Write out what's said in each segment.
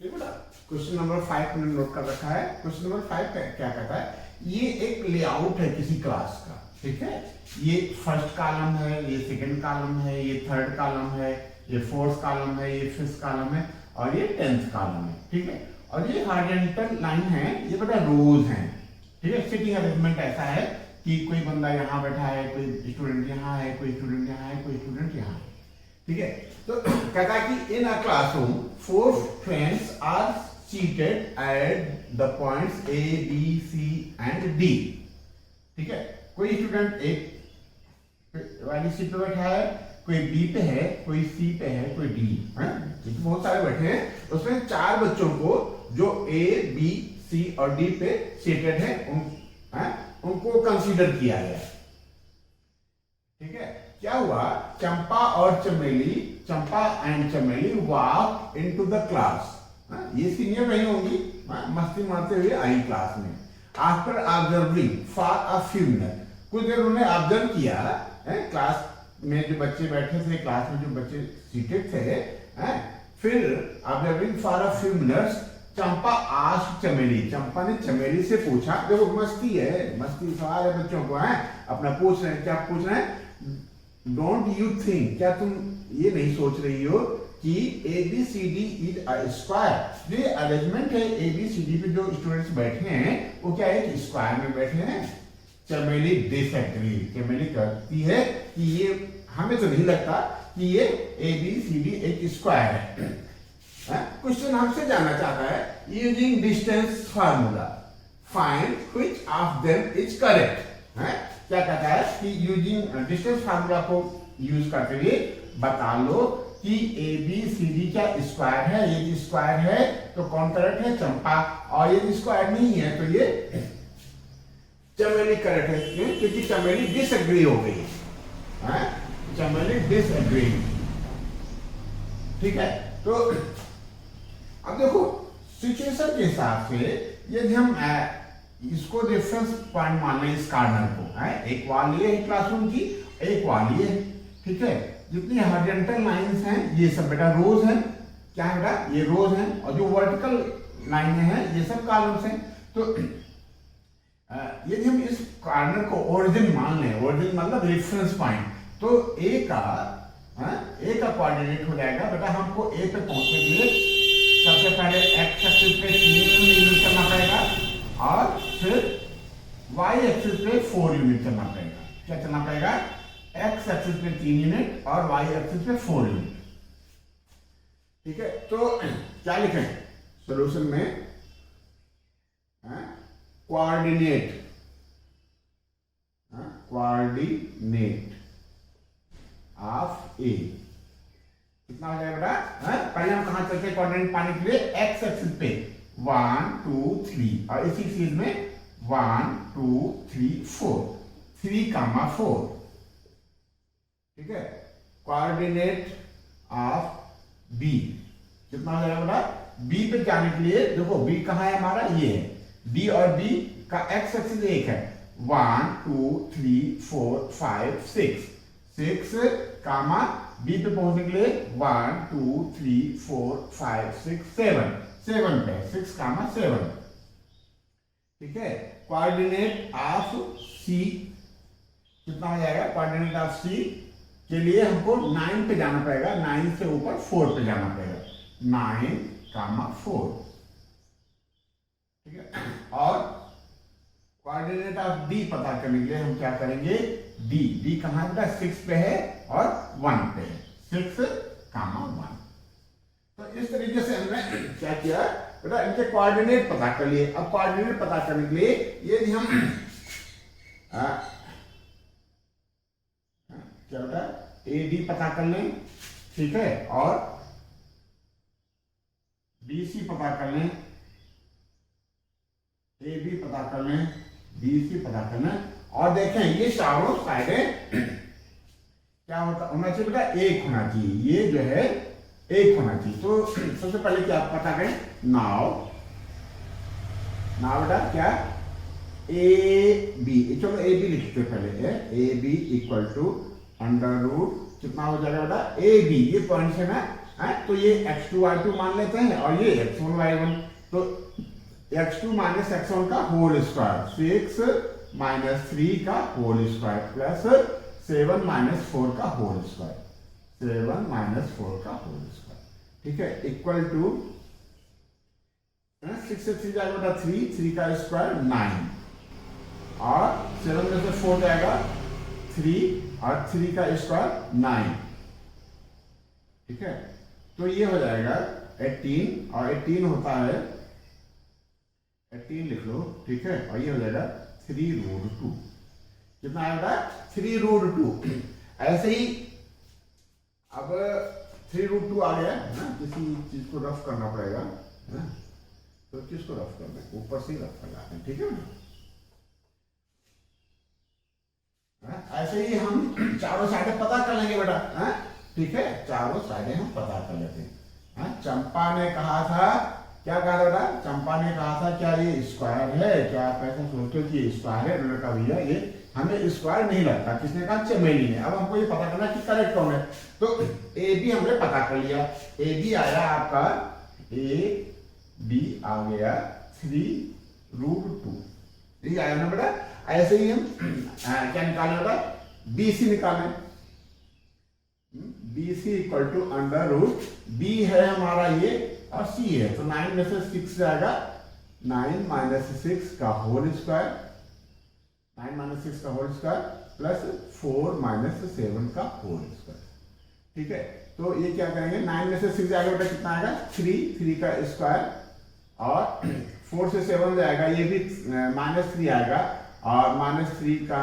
ठीक बेटा। Question number 5 मैंने नोट कर रखा है। क्वेश्चन नंबर 5 क्या कहता है, ये एक लेआउट है किसी क्लास का, ठीक है। ये फर्स्ट कॉलम है, ये सेकंड कॉलम है, ये थर्ड कॉलम है, ये फोर्थ कॉलम है, ये फिफ्थ कॉलम है और ये 10th कॉलम है, ठीक है। और ये हॉरिजॉन्टल लाइन है, ये बेटा रोज हैं, ठीक है। सिटिंग अरेंजमेंट ऐसा है कि कोई बंदा यहाँ बैठा है, कोई स्टूडेंट यहाँ है, कोई स्टूडेंट यहाँ है, कोई स्टूडेंट यहाँ है, ठीक है। तो कहता है कि in a classroom 4 friends are seated at the points A, B, C and D, ठीक है। कोई स्टूडेंट एक वाली सीट पे बैठा है, कोई B पे है, कोई C पे है, कोई D है, बहुत सारे बैठे हैं। उसमें 4 बच्चों को जो A, B, C और D पे सीटेड है उनको कंसीडर किया गया, ठीक है। क्या हुआ, चंपा एंड चमेली वॉक इनटू द क्लास। ये सीनियर नहीं होंगी, मस्ती मारते हुए आई क्लास में। After observing for a few minute, कुछ देर उन्होंने ऑब्जर्व किया क्लास में जो बच्चे बैठे थे, क्लास में जो बच्चे सीटेड थे। फिर observing for a few minutes Champa asked चमेली, चंपा ने चमेली से पूछा, देखो मस्ती है, मस्ती सारे बच्चों को है अपना पूछ रहे हैं। क्या पूछ रहे हैं, डोंट यू थिंक, क्या तुम ये नहीं सोच रही हो कि ABCD इज अ स्क्वायर। जो अरेंजमेंट है ABCD पे जो स्टूडेंट्स बैठे हैं वो क्या है, स्क्वायर में बैठे हैं। चमेली डिसएग्री, चमेली कहती है कि ये हमें तो नहीं लगता कि ये ABCD एक स्क्वायर है। क्वेश्चन हमसे जानना चाहता है, using distance formula find which of them is correct. क्या कहता है कि यूजिंग डिस्टेंस फार्मूला को यूज करते हुए बता लो कि ABCD क्या स्क्वायर है। यदि स्क्वायर है तो कौन करेक्ट है, चंपा, और यदि स्क्वायर नहीं है तो ये चमेली करेक्ट है, क्योंकि चमेली डिसएग्री हो गई है, चमेली डिसएग्री, ठीक है। तो अब देखो सिचुएशन के हिसाब से यदि हम इसको रेफरेंस पॉइंट मान लें, इस कॉर्नर को एक वॉल ये है क्लासरूम की, एक वॉल ये है, ठीक है। जितनी हॉरिजॉन्टल लाइंस हैं ये सब बेटा रोज हैं, क्या है बेटा, ये रोज हैं, और जो वर्टिकल लाइनें हैं ये सब कॉलम्स हैं। तो यदि हम इस कॉर्नर को ओरिजिन मान लें, ओरिजिन मतलब रेफरेंस पॉइंट, तो A का कोऑर्डिनेट हो जाएगा बेटा, हमको A पे पहुंचने के लिए सबसे पहले x एक्सिस पे 3 यूनिट करना पड़ेगा और फिर y एक्सिस पे 4 यूनिट करना पड़ेगा। क्या करना पड़ेगा, x एक्सिस पे 3 यूनिट और y एक्सिस पे 4 यूनिट, ठीक है। तो क्या लिखें सॉल्यूशन में, कोऑर्डिनेट ऑफ A कितना हो जाएगा बेटा, पहले हम कहां चलते हैं कोऑर्डिनेट पाने के लिए, x एक्सिस पे 1 2 3 और इसी चीज में 1 2 3 4 3,4, ठीक है। कोऑर्डिनेट ऑफ B कितना हो जाएगा बेटा, B पे जाने के लिए देखो B कहां है हमारा, ये है B और B का x एक्सिस एक है, 1 2 3 4 5 6 कामा B पे पहुंचने के लिए 1 2 3 4 5 6 7 पे 6 कामा 7, ठीक है। कोऑर्डिनेट ऑफ C कितना हो जाएगा, कोऑर्डिनेट ऑफ C के लिए हमको 9 पे जाना पड़ेगा, 9 से ऊपर 4 पे जाना पड़ेगा, 9,4, ठीक है। और कोऑर्डिनेट ऑफ D पता करने के लिए हम क्या करेंगे, D कहां बेटा, 6 पे है और 1 पे है, 6,1। तो इस तरीके से हमने क्या किया बेटा, इनके कोऑर्डिनेट पता कर लिए। अब कोऑर्डिनेट पता करने के लिए यदि हम क्या बेटा AD पता कर लें, ठीक है, और BC पता कर लें, AB पता कर लें, BC पता कर लें, और देखें ये चारों साइडें क्या होना चाहिए बेटा, एक होना चाहिए, ये जो है एक होना चाहिए। तो सबसे पहले क्या पता करें, नाउ बेटा क्या, AB, चलो AB लिखते पहले, AB equal to under root कितना हो जाएगा बेटा, AB ये पॉइंट है ना, है, तो ये x2 y2 मान लेते हैं और ये x1 y1, तो x2 माइनस x1 का होल स्क्वायर, 6 माइनस 3 का होल स्क्वायर प्लस 7 माइनस 4 का होल स्क्वायर, 7 माइनस 4 का होल स्क्वायर, ठीक है, इक्वल टू 6 से 3 जाएगा बेटा 3 का स्क्वायर 9 और 7 में से 4 जाएगा 3 और 3 का स्क्वायर 9, ठीक है, तो ये हो जाएगा 18 और 18 होता है 18 लिख लो, ठीक है, और ये हो जाएगा 3√2, कितना आएगा 3√2। ऐसे ही अब 3√2 आ गया ना, किसी चीज को रफ करना पड़ेगा ना, तो किसको रफ करना है, ऊपर से ही रफ कर लाते हैं, ठीक है ना। ऐसे ही हम चारों साइडें पता कर लेंगे बेटा, ठीक है, चारों साइडें हम पता कर लेते हैं। चंपा ने कहा था, क्या कहा था बेटा, चंपा ने कहा था क्या ये स्क्वायर है, क्या आप ऐसा सोचते हो कि ये स्क्वायर है, उन्होंने कहा भैया ये हमें स्क्वायर नहीं लगता, किसने कहा, चमेली ने। अब हमको ये पता करना कि करेक्ट कौन है, तो ए बी हमने पता कर लिया, ए बी आया आपका, ए बी आ गया 3√2, ठीक आया ना बेटा। ऐसे ही हम क्या निकालना बेटा, बी सी निकालें, B C equal to under root, B है हमारा ये और सी है, तो 9 में से 6 जाएगा, 9 माइनस 6 का होल स्क्वायर, 9 माइनस 6 का होल स्क्वायर प्लस 4 माइनस 7 का होल स्क्वायर, ठीक है, तो ये क्या करेंगे, 9 में से 6 जाएगा बेटा, कितना आएगा 3 का स्क्वायर और 4 से 7 जाएगा, ये भी -3 आएगा और -3 का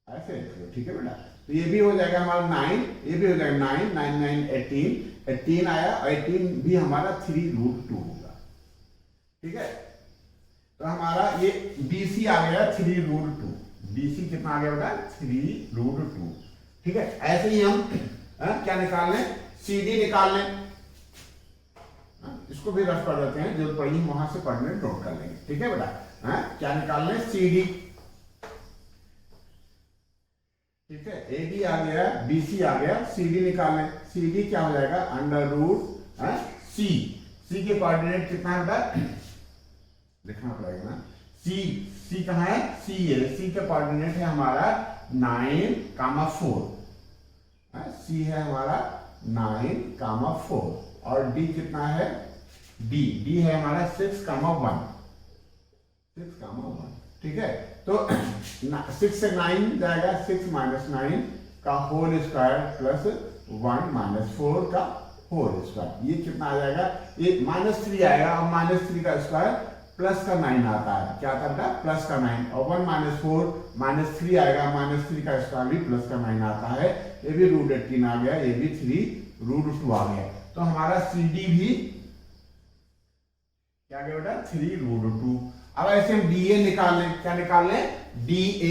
ऐसे, ठीक है बेटा, तो ये भी हो जाएगा हमारा 9, ये भी हो जाएगा 9, 9 9 18 आया और 18 भी हमारा 3√2 होगा, ठीक है, तो हमारा ये BC आ गया 3√2, BC कितना आ गया बेटा 3√2, ठीक है। ऐसे ही हम क्या निकाल लें, CD निकाल लें, इसको भी रफ कर देते हैं, जो पढ़ी वहां से पढ़ने नोट कर लेंगे, ठीक है बेटा। क्या निकाल लें, CD, ठीक है, AB आ गया, BC आ गया, CD निकाल लें, CD क्या हो जाएगा अंडर रूट C के कोऑर्डिनेट कितना है बेटा, लिखना पड़ेगा ना, C कहाँ है, C है, C का कोऑर्डिनेट है हमारा 9,4, C है हमारा 9,4 और D कितना है, D है हमारा 6,1, ठीक है, तो 6 से 9 जाएगा, 6 माइनस 9 का होल स्क्वायर प्लस 1 माइनस 4 का होल स्क्वायर, ये कितना आ जाएगा, ये -3 आएगा और -3 का स्क्वायर प्लस का 9 आता है, क्या आता है प्लस का 9 और 1 माइनस 4 -3 आएगा, -3 का स्क्वायर भी प्लस का 9 आता है, ये भी √18 आ गया, ये भी 3√2 आ गया, तो हमारा CD भी क्या गया बेटा 3√2। अब ऐसे हम DA निकाल लें, क्या निकाल लें, DA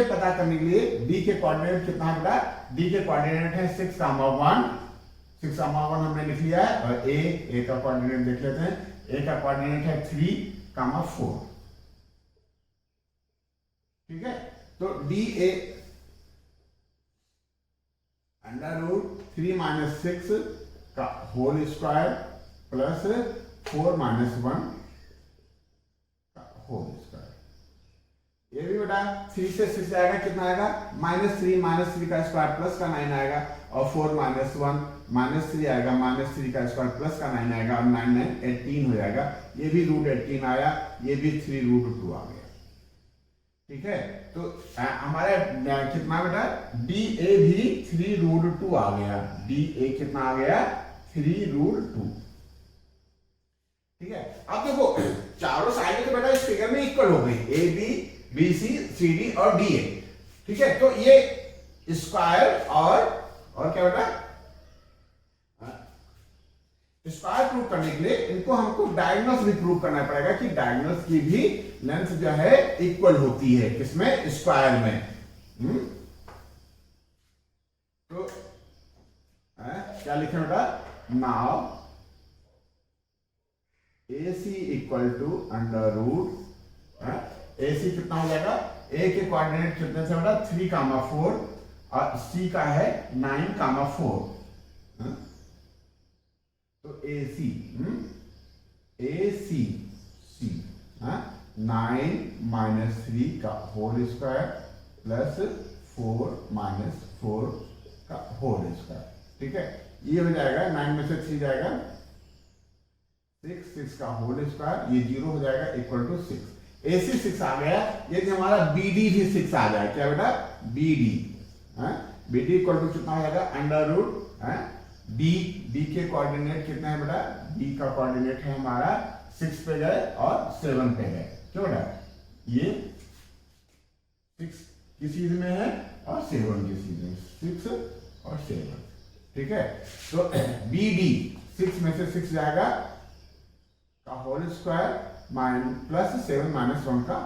पता करने के लिए D के कोऑर्डिनेट कितना है बेटा, D के कोऑर्डिनेट है 6,1, 6,1 हमने लिख लिया है, और A का कोऑर्डिनेट देख लेते हैं, A का कोऑर्डिनेट है 3,4, ठीक है, तो DA अंडर रूट 3 माइनस 6 का होल स्क्वायर प्लस 4 माइनस 1 का होल स्क्वायर, ये भी बेटा 3 से 6 आएगा, कितना आएगा -3 का स्क्वायर प्लस का 9 आएगा और 4 माइनस 1 -3 आएगा, -3 का स्क्वायर प्लस का 9 आएगा और 9 9 18 हो जाएगा, ये भी √18 आया, ये भी 3√2 आ गया, ठीक है, तो हमारे कितना बेटा DA भी 3√2 आ गया, DA कितना आ गया 3√2, ठीक है। अब देखो चारों साइडें तो बेटा इस फिगर में इक्वल हो गई, AB BC CD और DA, ठीक है, तो ये स्क्वायर और क्या बेटा स्क्वायर प्रूव करने के लिए इनको हमको डायगोनल्स भी प्रूव करना पड़ेगा कि डायगोनल्स की भी लेंथ जो है इक्वल होती है, किसमें, स्क्वायर में। तो क्या लिखें बेटा, now AC equal to under root AC कितना हो जाएगा ए के कोऑर्डिनेट कितने से बेटा 3,4 और सी का है 9,4। तो ए सी सी 9 माइनस 3 का होल स्क्वायर प्लस 4 माइनस 4 का होल स्क्वायर। ठीक है, ये हो जाएगा 9 में से 3 जाएगा 6 का होल स्क्वायर, ये 0 हो जाएगा इक्वल टू 6। AC 6 आ गया। यदि हमारा BD भी 6 आ जाए, क्या बेटा BD इक्वल टू कितना हो जाएगा अंडर रूट B के कोऑर्डिनेट कितना है बेटा, B का कोऑर्डिनेट है हमारा 6 पे गए और 7 पे गए। क्यों बेटा, ये 6 किस चीज में है और 7 किस चीज में, 6 और 7। ठीक है, तो BD 6 में से 6 जाएगा का होल स्क्वायर प्लस 7 माइनस 1 का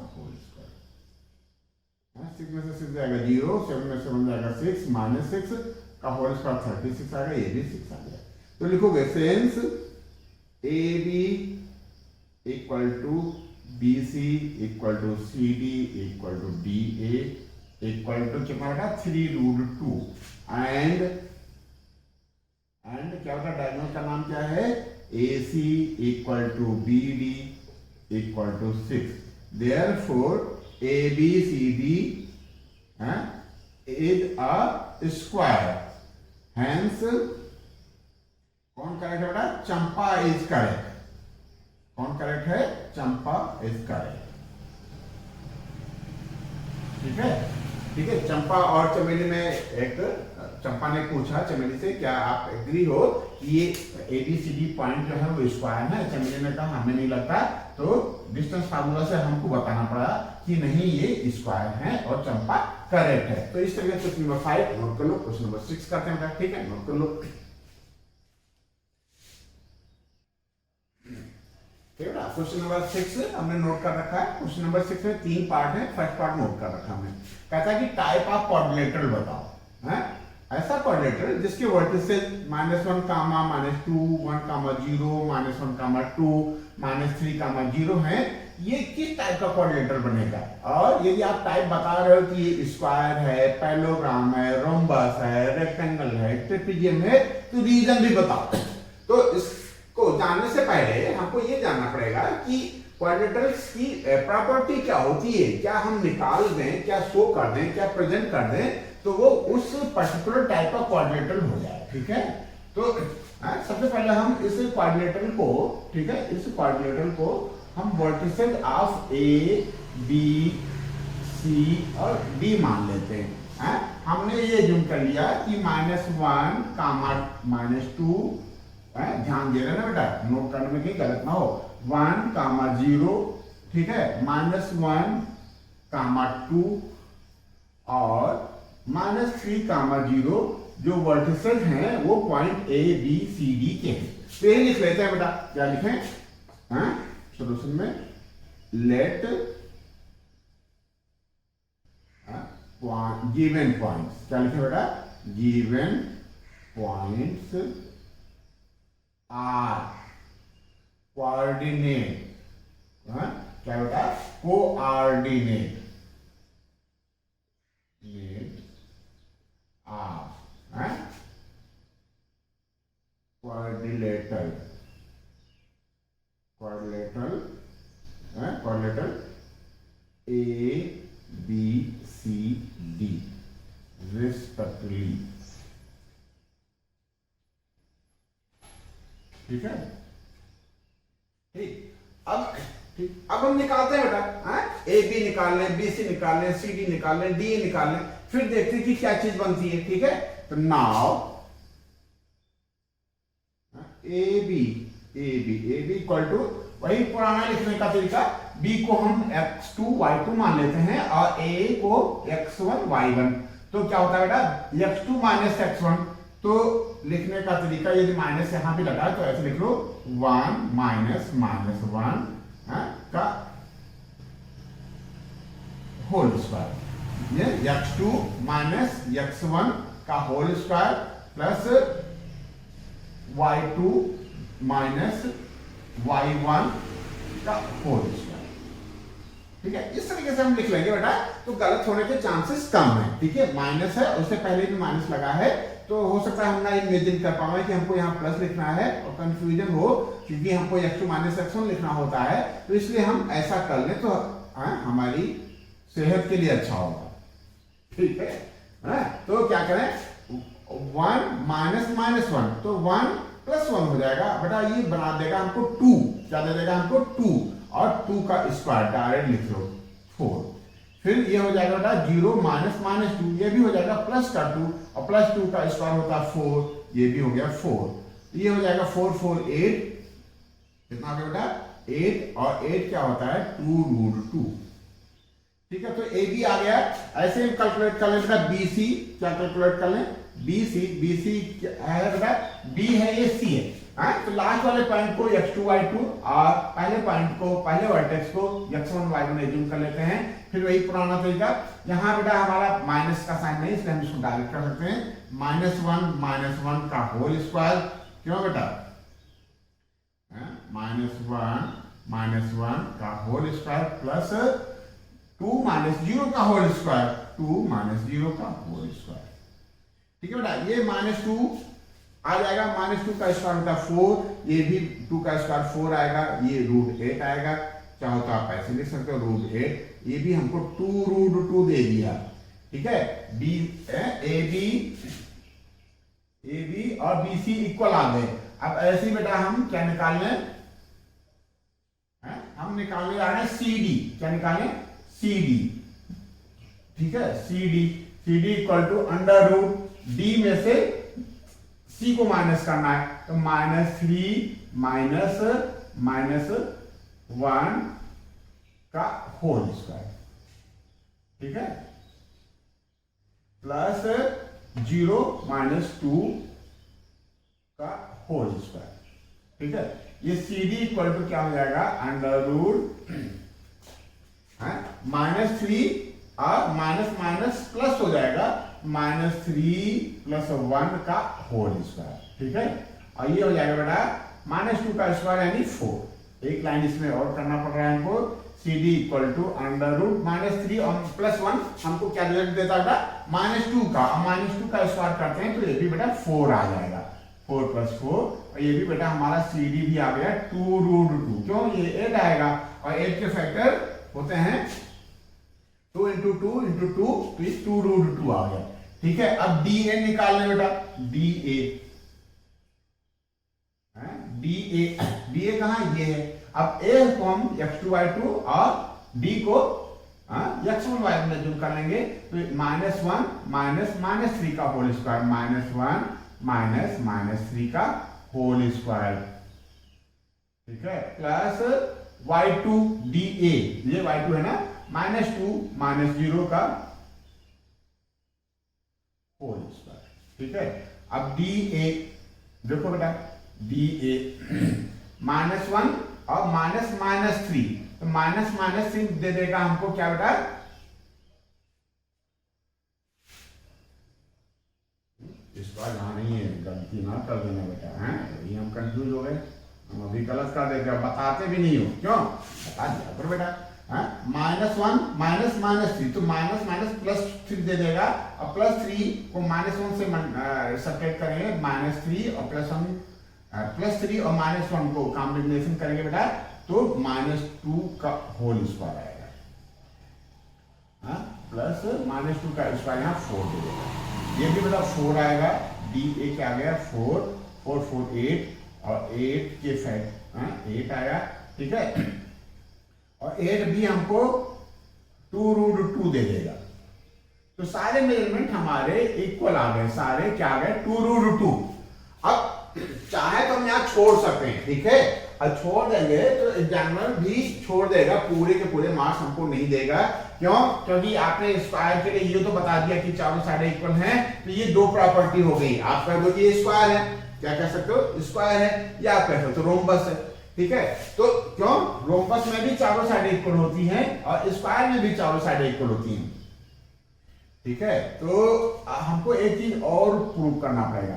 होल स्क्वायर। 6 में से 6 जाएगा 0, 7 में से 1 जाएगा 6 माइनस 6 का होल स्क्वायर 36 आ गया, ये भी 6 आ गया। तो लिखोगे since AB equal to BC equal to CD equal to DA equal to कितना बेटा 3√2 एंड क्या होता है, डायगोनल का नाम क्या है, AC equal to BD equal to 6। Therefore ABCD is a square, hence कौन करेक्ट है बेटा, चंपा इज करेक्ट। कौन करेक्ट है, चंपा इज करेक्ट। ठीक है, ठीक है। चंपा और चमेली में एक चंपा ने पूछा चमेली से, क्या आप एग्री हो कि ये ABCD पॉइंट जो है वो स्क्वायर है। चमेली ने कहा हमें नहीं लगता, तो डिस्टेंस फार्मूला से हमको बताना पड़ा कि नहीं ये स्क्वायर है और चंपा करेक्ट है। तो इस तरह क्वेश्चन नंबर 5 नोट कर लो, क्वेश्चन नंबर 6 करते हैं। ठीक है, नोट कर लो। क्वेश्चन नंबर 6 हमने नोट कर रखा है। क्वेश्चन नंबर 6 में 3 पार्ट है, फर्स्ट पार्ट नोट कर रखा हमने। कहता है कि टाइप ऑफ कोऑर्डिनेटर बताओ, है ऐसा कोऑर्डिनेटर जिसके वर्टिसेस -1, -2, 1, 0, -1, 2, -3, 0 है। ये किस टाइप का कोऑर्डिनेटर बनेगा। और यदि आप टाइप बता रहे हो कि ये स्क्वायर है, पैरेललोग्राम है, रोम्बस है, रेक्टेंगल है, ट्रेपेजियम है, तो रीजन भी बताओ। तो इसको जानने से पहले हमको ये जानना पड़ेगा कि कोऑर्डिनेटर्स की प्रॉपर्टी क्या होती है। क्या हम निकाल दें, क्या शो कर दें, क्या प्रेजेंट कर दें, तो वो उस पर्टिकुलर टाइप का कोऑर्डिनेटर हो जाए। ठीक है, तो सबसे पहले हम इस कोऑर्डिनेटर को, ठीक है, इस कोऑर्डिनेटर को हम vertices of A, B, C और D मान लेते हैं। हमने ये जूम कर लिया कि -1, -2, ध्यान दे रहे ना बेटा, नोट करने में कहीं गलत ना हो, 1, 0, ठीक है, -1, 2 और -3, 0 जो वर्टिसेस हैं वो point A, B, C, D के हैं। तो ये लिख लेते हैं बेटा, क्या लिखें सोल्यूशन में, लेट गिवन पॉइंट्स, क्या लिखें बेटा, गिवन पॉइंट्स आर कोऑर्डिनेट, क्या बेटा, coordinate coordinator A, B, C, D respectively. ठीक है, ठीक। अब हम निकालते हैं बेटा, A, B निकाल लें, B, C निकाल लें, C, D निकाल लें, D निकाल लें, फिर देखते हैं कि क्या चीज बनती है। ठीक है, तो नाउ AB इक्वल टू, वही पुराना लिखने का तरीका, B को हम x2, y2 मान लेते हैं और A को x1, y1। तो क्या होता है बेटा, x2 माइनस x1। तो लिखने का तरीका, यदि माइनस यहां भी लगा तो ऐसे लिख लो, 1 माइनस -1 का होल स्क्वायर, ये x2 माइनस x1 का whole square plus y2 minus y1 का होल स्क्वायर। ठीक है, इस तरीके से हम लिख लेंगे बेटा, तो गलत होने के चांसेस कम है। ठीक है, माइनस है, उससे पहले भी माइनस लगा है, तो हो सकता है हम ना इमेजिन कर पाए कि हमको यहाँ प्लस लिखना है और कंफ्यूजन हो, क्योंकि हमको x2 माइनस x1 लिखना होता है, तो इसलिए हम ऐसा कर ले तो हमारी सेहत के लिए अच्छा होगा। ठीक है, तो क्या करें, 1 माइनस माइनस 1, तो 1 प्लस 1 हो जाएगा बेटा, ये बना देगा हमको 2, क्या दे देगा हमको 2, और 2 का स्क्वायर डायरेक्ट लिख लो 4। फिर ये हो जाएगा बेटा 0 माइनस माइनस 2, ये भी हो जाएगा प्लस का 2, और प्लस 2 का स्क्वायर होता है 4, ये भी हो गया 4। ये हो जाएगा 4 4 8, कितना हो गया बेटा 8, और 8 क्या होता है 2 रूट 2। ठीक है, तो ए बी आ गया। ऐसे हम कैलकुलेट कर लें बेटा बी सी, क्या कैलकुलेट कर लें बी सी है बेटा, बी है ये सी है, तो लास्ट वाले पॉइंट को x2 y2 और पहले पॉइंट को, पहले वर्टेक्स को x1 y1 एज्यूम कर लेते हैं। फिर वही पुराना तरीका, यहाँ बेटा हमारा माइनस का साइन नहीं, इसलिए हम इसको डायरेक्ट कर सकते हैं, -1 का होल स्क्वायर, क्यों बेटा -1 का होल स्क्वायर प्लस 2 माइनस 0 का होल स्क्वायर, 2 माइनस 0 का होल स्क्वायर। ठीक है बेटा, ये -2 आ जाएगा, -2 का स्क्वायर होता है 4, ये भी 2 का स्क्वायर 4 आएगा, ये √8 आएगा, चाहो तो आप ऐसे लिख सकते हो √8, ये भी हमको 2 रूट 2 दे दिया। ठीक है, ए बी और बी सी इक्वल आ गए। अब ऐसे ही बेटा हम क्या निकाल लें, हम निकालने जा रहे हैं सी डी, क्या निकालें सी डी। ठीक है, C D equal to √d में से c को माइनस करना है, तो -3 माइनस 1 का होल स्क्वायर। ठीक है, प्लस 0 माइनस 2 का होल स्क्वायर। ठीक है, ये सी डी इक्वल टू क्या हो जाएगा -3 और माइनस प्लस हो जाएगा, -3 + 1 का होल स्क्वायर। ठीक है, और ये हो जाएगा बेटा -2 का स्क्वायर यानी 4। एक लाइन इसमें और करना पड़ रहा है हमको, सी डी इक्वल टू -3 और +1 हमको क्या रिजल्ट देता है बेटा -2 का, और -2 का स्क्वायर करते हैं तो ये भी बेटा 4 आ जाएगा, 4 + 4, और ये भी बेटा हमारा सी डी भी आ गया 2 रूट 2, क्यों ये 8 आएगा, और 8 के फैक्टर होते हैं 2 × 2 × 2, तो ये 2 रूट 2 आ गया। ठीक है, अब डी ए निकाल लें बेटा, डी ए कहां ये है, अब ए को हम x2 y2 और d को x1 y1 में जूम कर लेंगे, तो -1 माइनस 3 का होल स्क्वायर, -1 -3 का होल स्क्वायर। ठीक है, प्लस y2 dA, ये y2 है ना, -2 माइनस 0 का होल स्क्वायर। ठीक है, अब dA देखो बेटा, dA -1 और -3, तो -3 दे देगा हमको क्या बेटा, इसका यहाँ नहीं है, गलती ना कर देना बेटा, हैं ये हम कंफ्यूज हो गए, हम अभी गलत कर देते, बताते भी नहीं हो, क्यों बता दिया करो बेटा। -1 -3, तो +3 दे देगा, और +3 को -1 से सब्ट्रैक्ट करेंगे, -3 और +3 और -1 को कॉम्बिनेशन करेंगे बेटा, तो -2 का होल स्क्वायर आएगा, प्लस -2 का स्क्वायर यहाँ 4 दे देगा, ये भी बेटा 4 आएगा, डी ए क्या आ गया 4 4 8, और 8 के फैक्ट 8 आया। ठीक है, और 8 भी हमको 2 रूट 2 दे देगा, तो सारे मेजरमेंट हमारे इक्वल आ गए, सारे क्या आ गए 2 रूट 2। अब चाहे तो हम यहाँ छोड़ सकते हैं, ठीक है, और छोड़ देंगे तो एग्जामिनर भी छोड़ देगा, पूरे के पूरे मार्क्स हमको नहीं देगा, क्यों, क्योंकि आपने स्क्वायर के लिए ये तो बता दिया कि चारों साइड इक्वल हैं, तो ये 2 प्रॉपर्टी हो गई, आप कह दो कि ये स्क्वायर है, क्या कह सकते हो स्क्वायर है, या आप कह सकते हो रोम्बस है। ठीक है, तो क्यों, रोम्बस में भी चारों साइड इक्वल होती हैं और स्क्वायर में भी चारों साइड इक्वल होती हैं। ठीक है, तो हमको एक चीज और प्रूव करना पड़ेगा।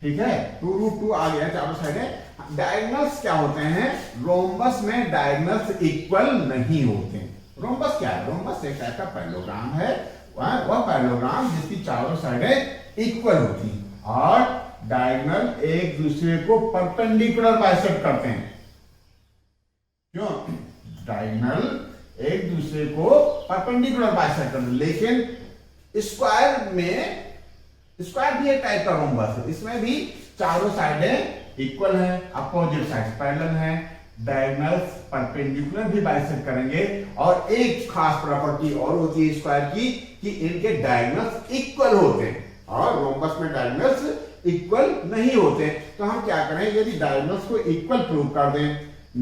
ठीक है, 2 रूट 2 आ गया चारों साइड है, डायगोनल्स क्या होते हैं? रोम्बस में डायगोनल्स इक्वल नहीं होते। रोम्बस क्या है? रोम्बस एक टाइप का पैरेललोग्राम है, वह पैरेललोग्राम जिसकी चारों साइडें इक्वल होती हैं और डायगोनल एक दूसरे को परपेंडिकुलर बाइसेक्ट करते हैं। क्यों? डायगोनल एक दूसरे को परपेंडिकुलर बाइसेक्ट करते हैं, लेकिन स्क्वायर में, स्क्वायर भी एक टाइप का रोम्बस है, इसमें भी चारों साइडें इक्वल हैं, अपोजिट साइड पैरेलल हैं, डायगोनल्स परपेंडिकुलर भी बाइसेक्ट करेंगे। और एक खास प्रॉपर्टी और होती है स्क्वायर की कि इनके डायगोनल्स इक्वल होते हैं और रोम्बस में डायगोनल्स इक्वल नहीं होते। तो हम क्या करें, यदि डायगोनल्स को इक्वल प्रूव कर दें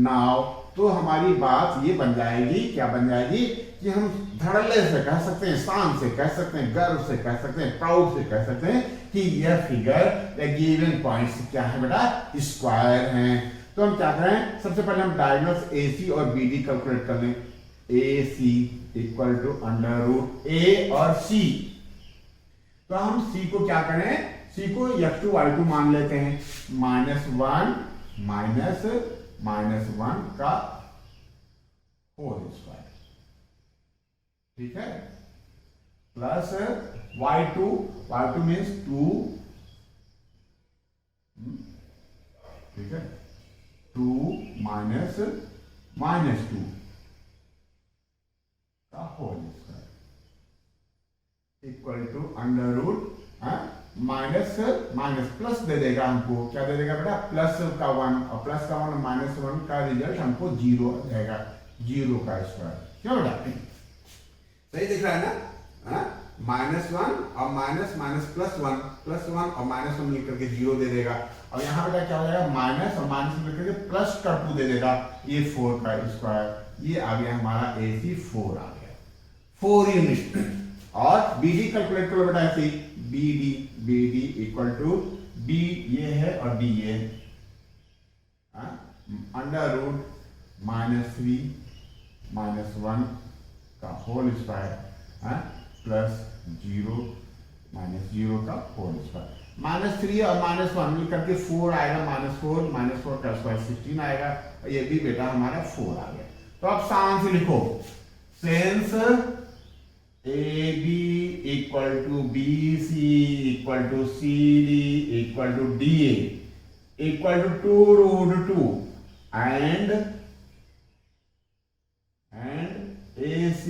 नाउ, तो हमारी बात ये बन जाएगी, क्या बन जाएगी कि हम धड़ल्ले से कह सकते हैं, शान से कह सकते हैं, गर्व से कह सकते हैं, प्राउड से कह सकते हैं कि यह फिगर या गिवन पॉइंट्स क्या है बेटा? स्क्वायर हैं। तो हम क्या करें, सबसे पहले हम डायगोनल्स AC और BD कैलकुलेट कर लें। AC equal to under root A और C। तो हम C को क्या करें, C को x2 y2 मान लेते हैं, माइनस वन का होल स्क्वायर, ठीक है, प्लस y2 मीन्स 2, ठीक है, 2 माइनस 2 का whole square equal to under root minus plus दे देगा हमको, क्या दे देगा बेटा? प्लस का 1 और प्लस का 1 माइनस 1 का रिजल्ट हमको 0 देगा, 0 का स्क्वायर। क्यों बेटा? सही दिख रहा है ना? -1 और माइनस प्लस 1 और माइनस 1 मिलकर के 0 दे देगा। और यहाँ बेटा क्या हो जाएगा? माइनस और माइनस मिलकर के प्लस का 2 दे देगा, ये 4 का स्क्वायर। ये आ गया हमारा AC 4 आ गया, 4 यूनिट। और BD कैलकुलेट करो बेटा, ऐसे BD इक्वल टू B ये है और D ये है, अंडर रूट -3 -1 का होल स्क्वायर प्लस 0 -0 का होल स्क्वायर। -3 और -1 मिलकर के 4 आएगा, -4 का स्क्वायर 16 आएगा, और ये भी बेटा हमारा 4 आ गया। तो अब शान से लिखो, since AB equal to BC equal to CD equal to DA equal to 2√2 and AC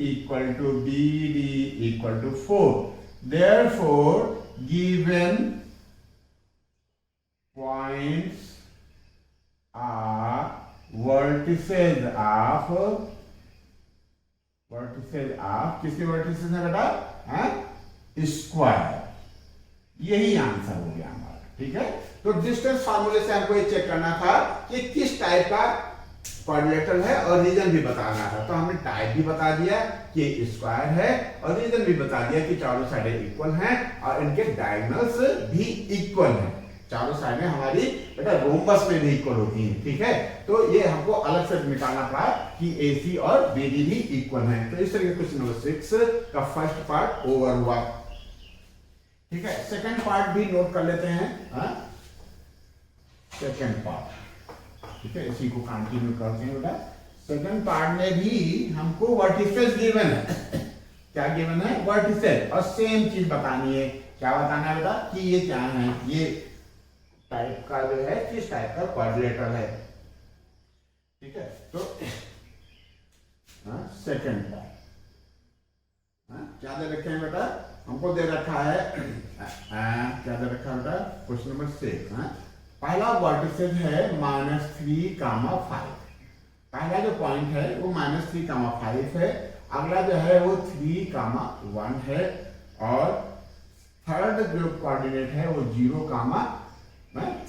equal to BD equal to 4। Therefore, given points are vertices of किसके वर्टिसेस है बेटा? स्क्वायर। यही आंसर हो गया हमारा, ठीक है। तो डिस्टेंस फार्मूले से हमको ये चेक करना था कि किस टाइप का क्वाड्रिलेटरल है और रीजन भी बताना था। तो हमने टाइप भी बता दिया कि स्क्वायर है और रीजन भी बता दिया कि चारों साइडें इक्वल हैं और इनके डायगोनल्स भी इक्वल हैं। चारों साइडें हमारी बेटा रोम्बस में भी इक्वल होती हैं, ठीक है। तो ये हमको अलग से निकालना पड़ा कि AC और BD भी इक्वल हैं। तो इस तरह क्वेश्चन नंबर 6 का फर्स्ट पार्ट ओवर हुआ, ठीक है। सेकंड पार्ट भी नोट कर लेते हैं, सेकंड पार्ट, ठीक है। इसी को कंटिन्यू करते हैं बेटा। सेकंड पार्ट में भी हमको वर्टिसेस गिवन है। क्या गिवन है? वर्टिसेस। और सेम चीज बतानी है। क्या बताना है बेटा? कि ये क्या है, ये टाइप का जो है किस टाइप का क्वाड्रिलेटरल है, ठीक है। तो सेकंड पार्ट क्या दे रखे हैं बेटा? हमको दे रखा है क्या दे रखा है बेटा? Question number 6। पहला वर्टिसेस है -3, 5। पहला जो पॉइंट है वो -3, 5 है। अगला जो है वो 3, 1 है और थर्ड जो कोऑर्डिनेट है वो 0,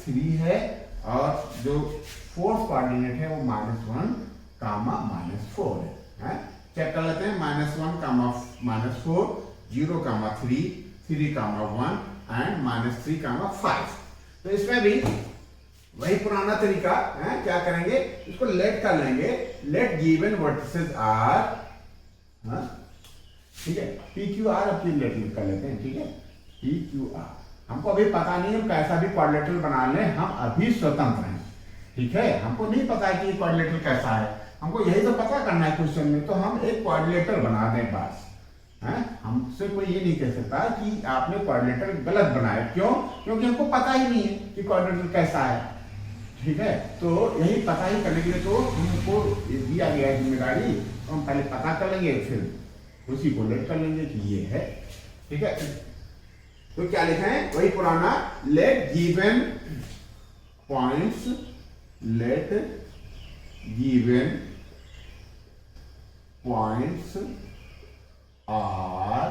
3 है और जो फोर्थ कोऑर्डिनेट है वो -1, -4 है। चेक कर लेते हैं। -1, -4, 0, 3, 3, 1 एंड -3, 5। तो इसमें भी वही पुराना तरीका है। क्या करेंगे? इसको लेट कर लेंगे। लेट गिवन वर्टिसेस आर, ठीक है, PQR अपनी लेट कर लेते हैं, ठीक है। PQR हमको अभी पता नहीं, हम कैसा भी क्वाड्रिलेटरल बना लें, हम अभी स्वतंत्र हैं। ठीक है, हमको नहीं पता कि क्वाड्रिलेटरल कैसा है, हमको यही तो पता करना है क्वेश्चन में, तो हम एक क्वाड्रिलेटरल बना दें बस। हैं, हमसे कोई ये नहीं कह सकता कि आपने क्वाड्रिलेटरल गलत बनाया, क्यों? क्योंकि हमको पता ही नहीं है कि क्वाड्रिलेटरल कैसा है। ठीक है, तो यही पता ही करने के लिए तो हमको दिया गया है जिम्मेदारी, तो हम पहले पता कर लेंगे, फिर उसी को लेट कर लेंगे कि ये है। ठीक है, तो क्या लिखा है? वही पुराना, let given points, let given points are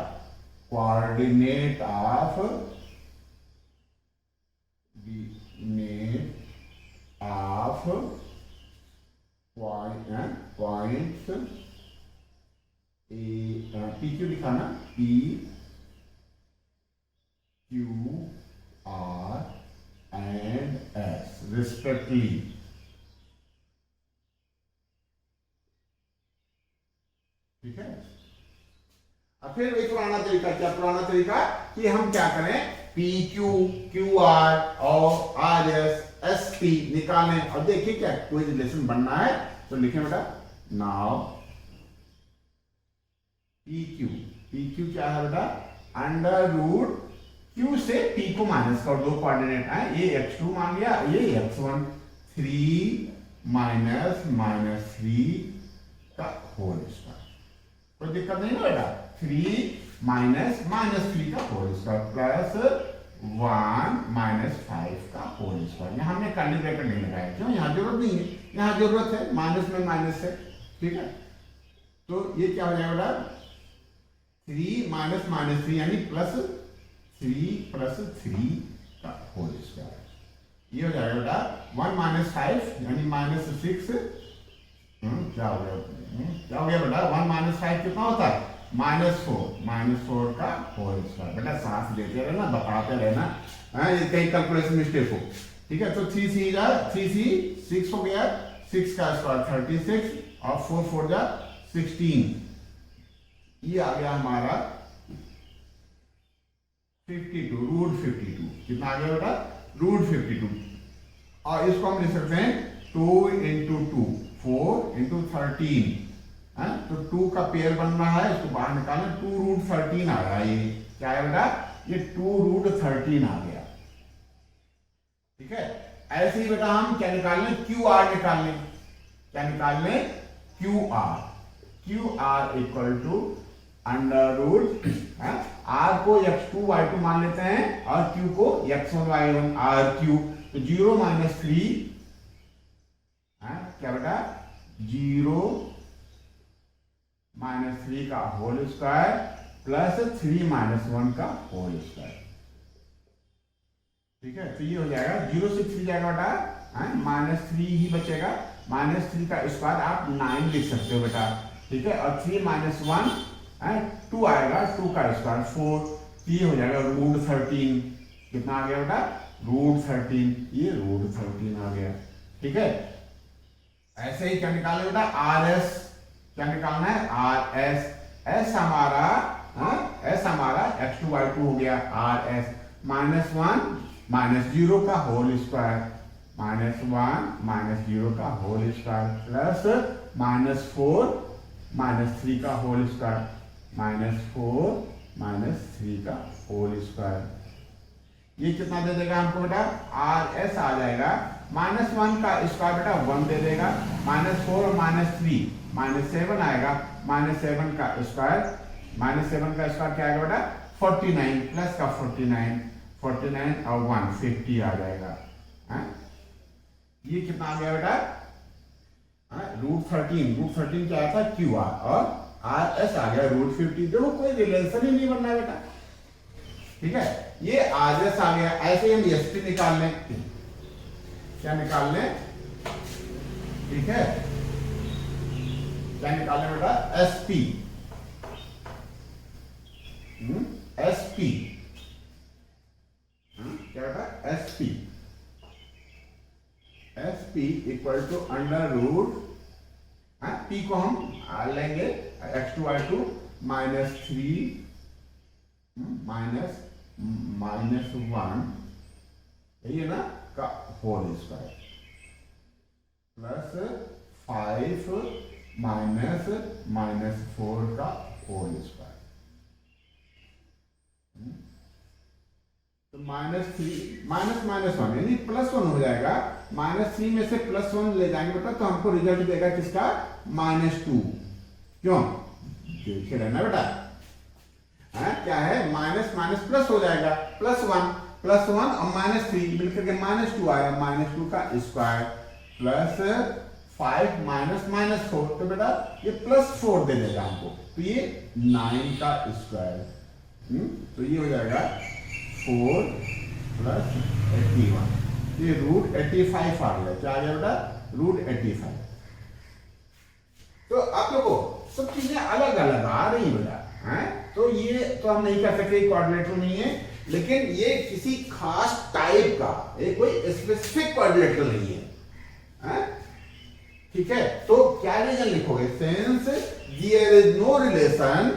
coordinate of points P Q लिखा ना, P Q R and S respectively. ठीक है, अब फिर एक पुराना तरीका, क्या पुराना तरीका कि हम क्या करें, पी क्यू, क्यू आर और आर एस एस पी निकालें, और देखिए क्या कोई रिलेशन बनना है तो लिखें बेटा, नाउ पी क्यू क्या है बेटा, अंडर रूट क्यू से पी को माइनस कर दो, कोऑर्डिनेट है, ये x2 मान लिया, ये x1, 3 माइनस माइनस 3 का होल स्क्वायर, कोई दिक्कत नहीं ना बेटा, 3 माइनस माइनस 3 का होल स्क्वायर प्लस 1 माइनस 5 का होल स्क्वायर। यहाँ हमने कर्ली ब्रैकेट नहीं लगाया, क्यों? यहाँ जरूरत नहीं है, यहाँ जरूरत है माइनस में माइनस है। ठीक है, तो ये क्या हो जाएगा बेटा, 3 माइनस माइनस 3 यानी प्लस 3 प्लस 3 का होल स्क्वायर, ये हो जाएगा बेटा 1 माइनस 5 यानी माइनस 6। क्या हो गया बेटा, 1 माइनस 5 कितना होता है, -4 का होल स्क्वायर। बेटा सांस लेते रहना, बताते रहना, ये कहीं कैलकुलेशन मिस्टेक हो। ठीक है, तो 3 6 हो गया, 6 का स्क्वायर 36 और 4 जा 16, ये आ गया हमारा 52, रूट 52। कितना आ गया बेटा, रूट 52, और इसको हम लिख सकते हैं 2 इंटू 2, 4 इंटू 13, तो 2 का पेयर बन रहा है, इसको बाहर निकालें, 2 रूट 13 आ रहा है, ये क्या है बेटा, ये 2 रूट 13 आ गया। ठीक है, ऐसे ही बेटा हम क्या निकाल लें, क्यू आर निकाल लें, क्या निकाल लें, Q R equal to under root, R को x2 y2 मान लेते हैं और q को x1 y1 आर क्यू, तो 0 माइनस 3, क्या बेटा 0 माइनस 3 का होल स्क्वायर प्लस 3 माइनस 1 का होल स्क्वायर। ठीक है, तो ये हो जाएगा 0 से 3 जाएगा बेटा, -3 ही बचेगा, -3 का स्क्वायर आप 9 लिख सकते हो बेटा। ठीक है, और 3 माइनस 1 2 आएगा, 2 का स्क्वायर 4, ये हो जाएगा रूट 13। कितना आ गया बेटा, रूट 13, ये रूट 13 आ गया। ठीक है, ऐसे ही क्या निकाले बेटा, आर एस, क्या निकालना है, आर एस, एस हमारा x2 y2 हो गया, आर एस -1 -0 का होल स्क्वायर, -1 -0 का होल स्क्वायर प्लस -4 -3 का होल स्क्वायर, -4 -3 का होल स्क्वायर, ये कितना दे देगा हमको बेटा, आर एस आ जाएगा, -1 का स्क्वायर बेटा 1 दे देगा, -4 और -3 -7 आएगा, -7 का स्क्वायर, -7 का स्क्वायर क्या आएगा बेटा, 49 प्लस का 49 और 1 50 आ जाएगा। ये कितना आ गया बेटा, रूट 13 क्या आया था, क्यू आर, और आर एस आ गया रूट 50। देखो कोई रिलेशन ही नहीं बनना बेटा। ठीक है, ये आर एस आ गया, ऐसे हम एस पी निकाल लें, क्या निकाल लें, ठीक है, क्या निकाल लें बेटा, एस पी, क्या बेटा, S P equal to under root, P को हम लेंगे x2 y2 -3 -1 ये ना का होल स्क्वायर। प्लस 5 माइनस -4 का होल स्क्वायर। तो -3 -1 यानी +1 हो जाएगा। -3 में से +1 ले जाएंगे बेटा तो हमको रिजल्ट देगा किसका? -2। क्यों? देखे रहना बेटा, क्या है? माइनस प्लस हो जाएगा, +1 और -3 मिलकर के -2 आया। -2 का स्क्वायर प्लस 5 -4, तो बेटा ये +4 दे देगा हमको, तो ये 9 का स्क्वायर। तो ये हो जाएगा 4 + 81, ये √85 आ गया। क्या आ गया बेटा? √85। तो आप लोगों सब चीजें अलग अलग आ रही बेटा, तो ये तो हम नहीं कर सकते, क्वाड्रिलेटरल नहीं है, लेकिन ये किसी खास टाइप का, ये कोई स्पेसिफिक क्वाड्रिलेटरल नहीं है, ठीक है? तो क्या रीजन लिखोगे? Since there is no relation,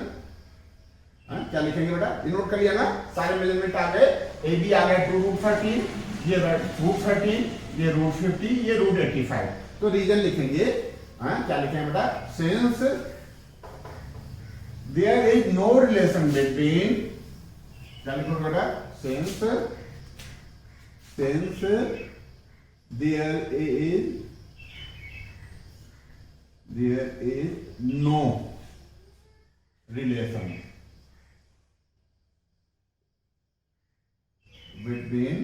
क्या लिखेंगे बेटा? ये नोट कर लिया ना, सारे मेजरमेंट आ गए। ए बी आ गया 2√13, ये √13, ये √50, ये √85। तो रीजन लिखेंगे, क्या लिखेंगे बेटा? Since there is no relation between, क्या लिखोगे बेटा? since there is no relation between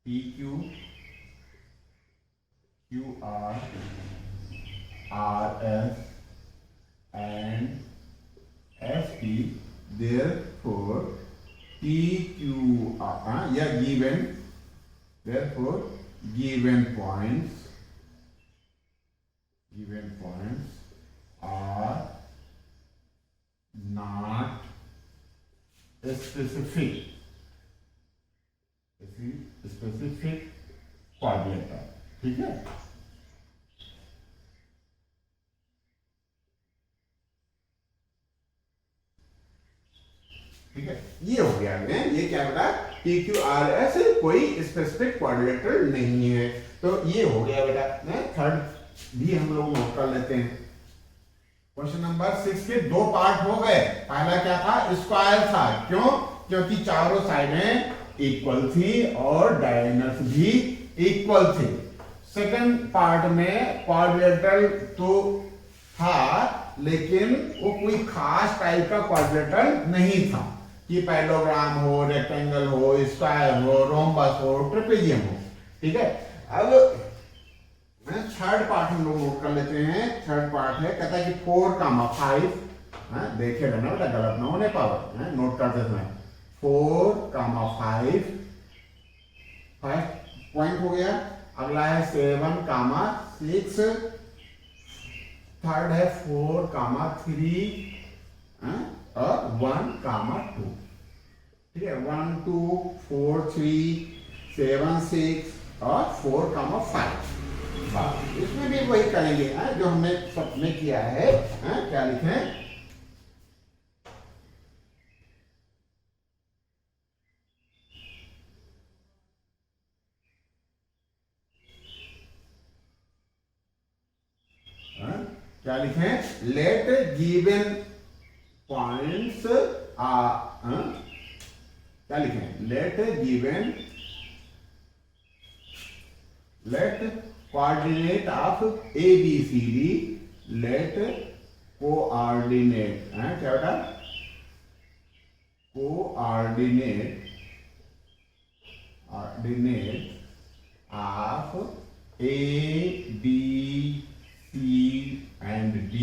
PQ, QR, RS and ST, therefore PQR, therefore given points are not specific quadrilateral, ठीक है? ठीक है, ये हो गया है। ये क्या बेटा? PQRS कोई स्पेसिफिक क्वाड्रिलेटरल नहीं है। तो ये हो गया बेटा। थर्ड भी हम लोग नोट कर लेते हैं। क्वेश्चन नंबर 6 के 2 पार्ट हो गए। पहला क्या था? स्क्वायर था। क्यों? क्योंकि चारों साइडें इक्वल थी और डायगोनल्स भी इक्वल थे। सेकंड पार्ट में क्वाड्रिलेटरल तो था, लेकिन वो कोई खास टाइप का क्वाड्रिलेटरल नहीं था कि पैरेललोग्राम हो, रेक्टेंगल हो, स्क्वायर हो, रोम्बस हो, ट्रेपेजियम हो, ठीक है? अब थर्ड पार्ट हम लोग नोट कर लेते हैं। थर्ड पार्ट है, कहता है कि 4, 5, देखे रहना बेटा, गलत ना होने पावर, नोट करते समय 4, 5 पॉइंट हो गया। अगला है 7, 6, थर्ड है 4, 3 और 1, 2, ठीक है? 1, 2, 4, 3, 7, 6 और 4, 5। इसमें भी वही करेंगे जो हमने सब में किया है। क्या लिखें? क्या लिखें? लेट गिवन पॉइंट्स क्या लिखें? Let coordinate of ABCD, let coordinate, क्या बेटा? Coordinate of A, B, C and D,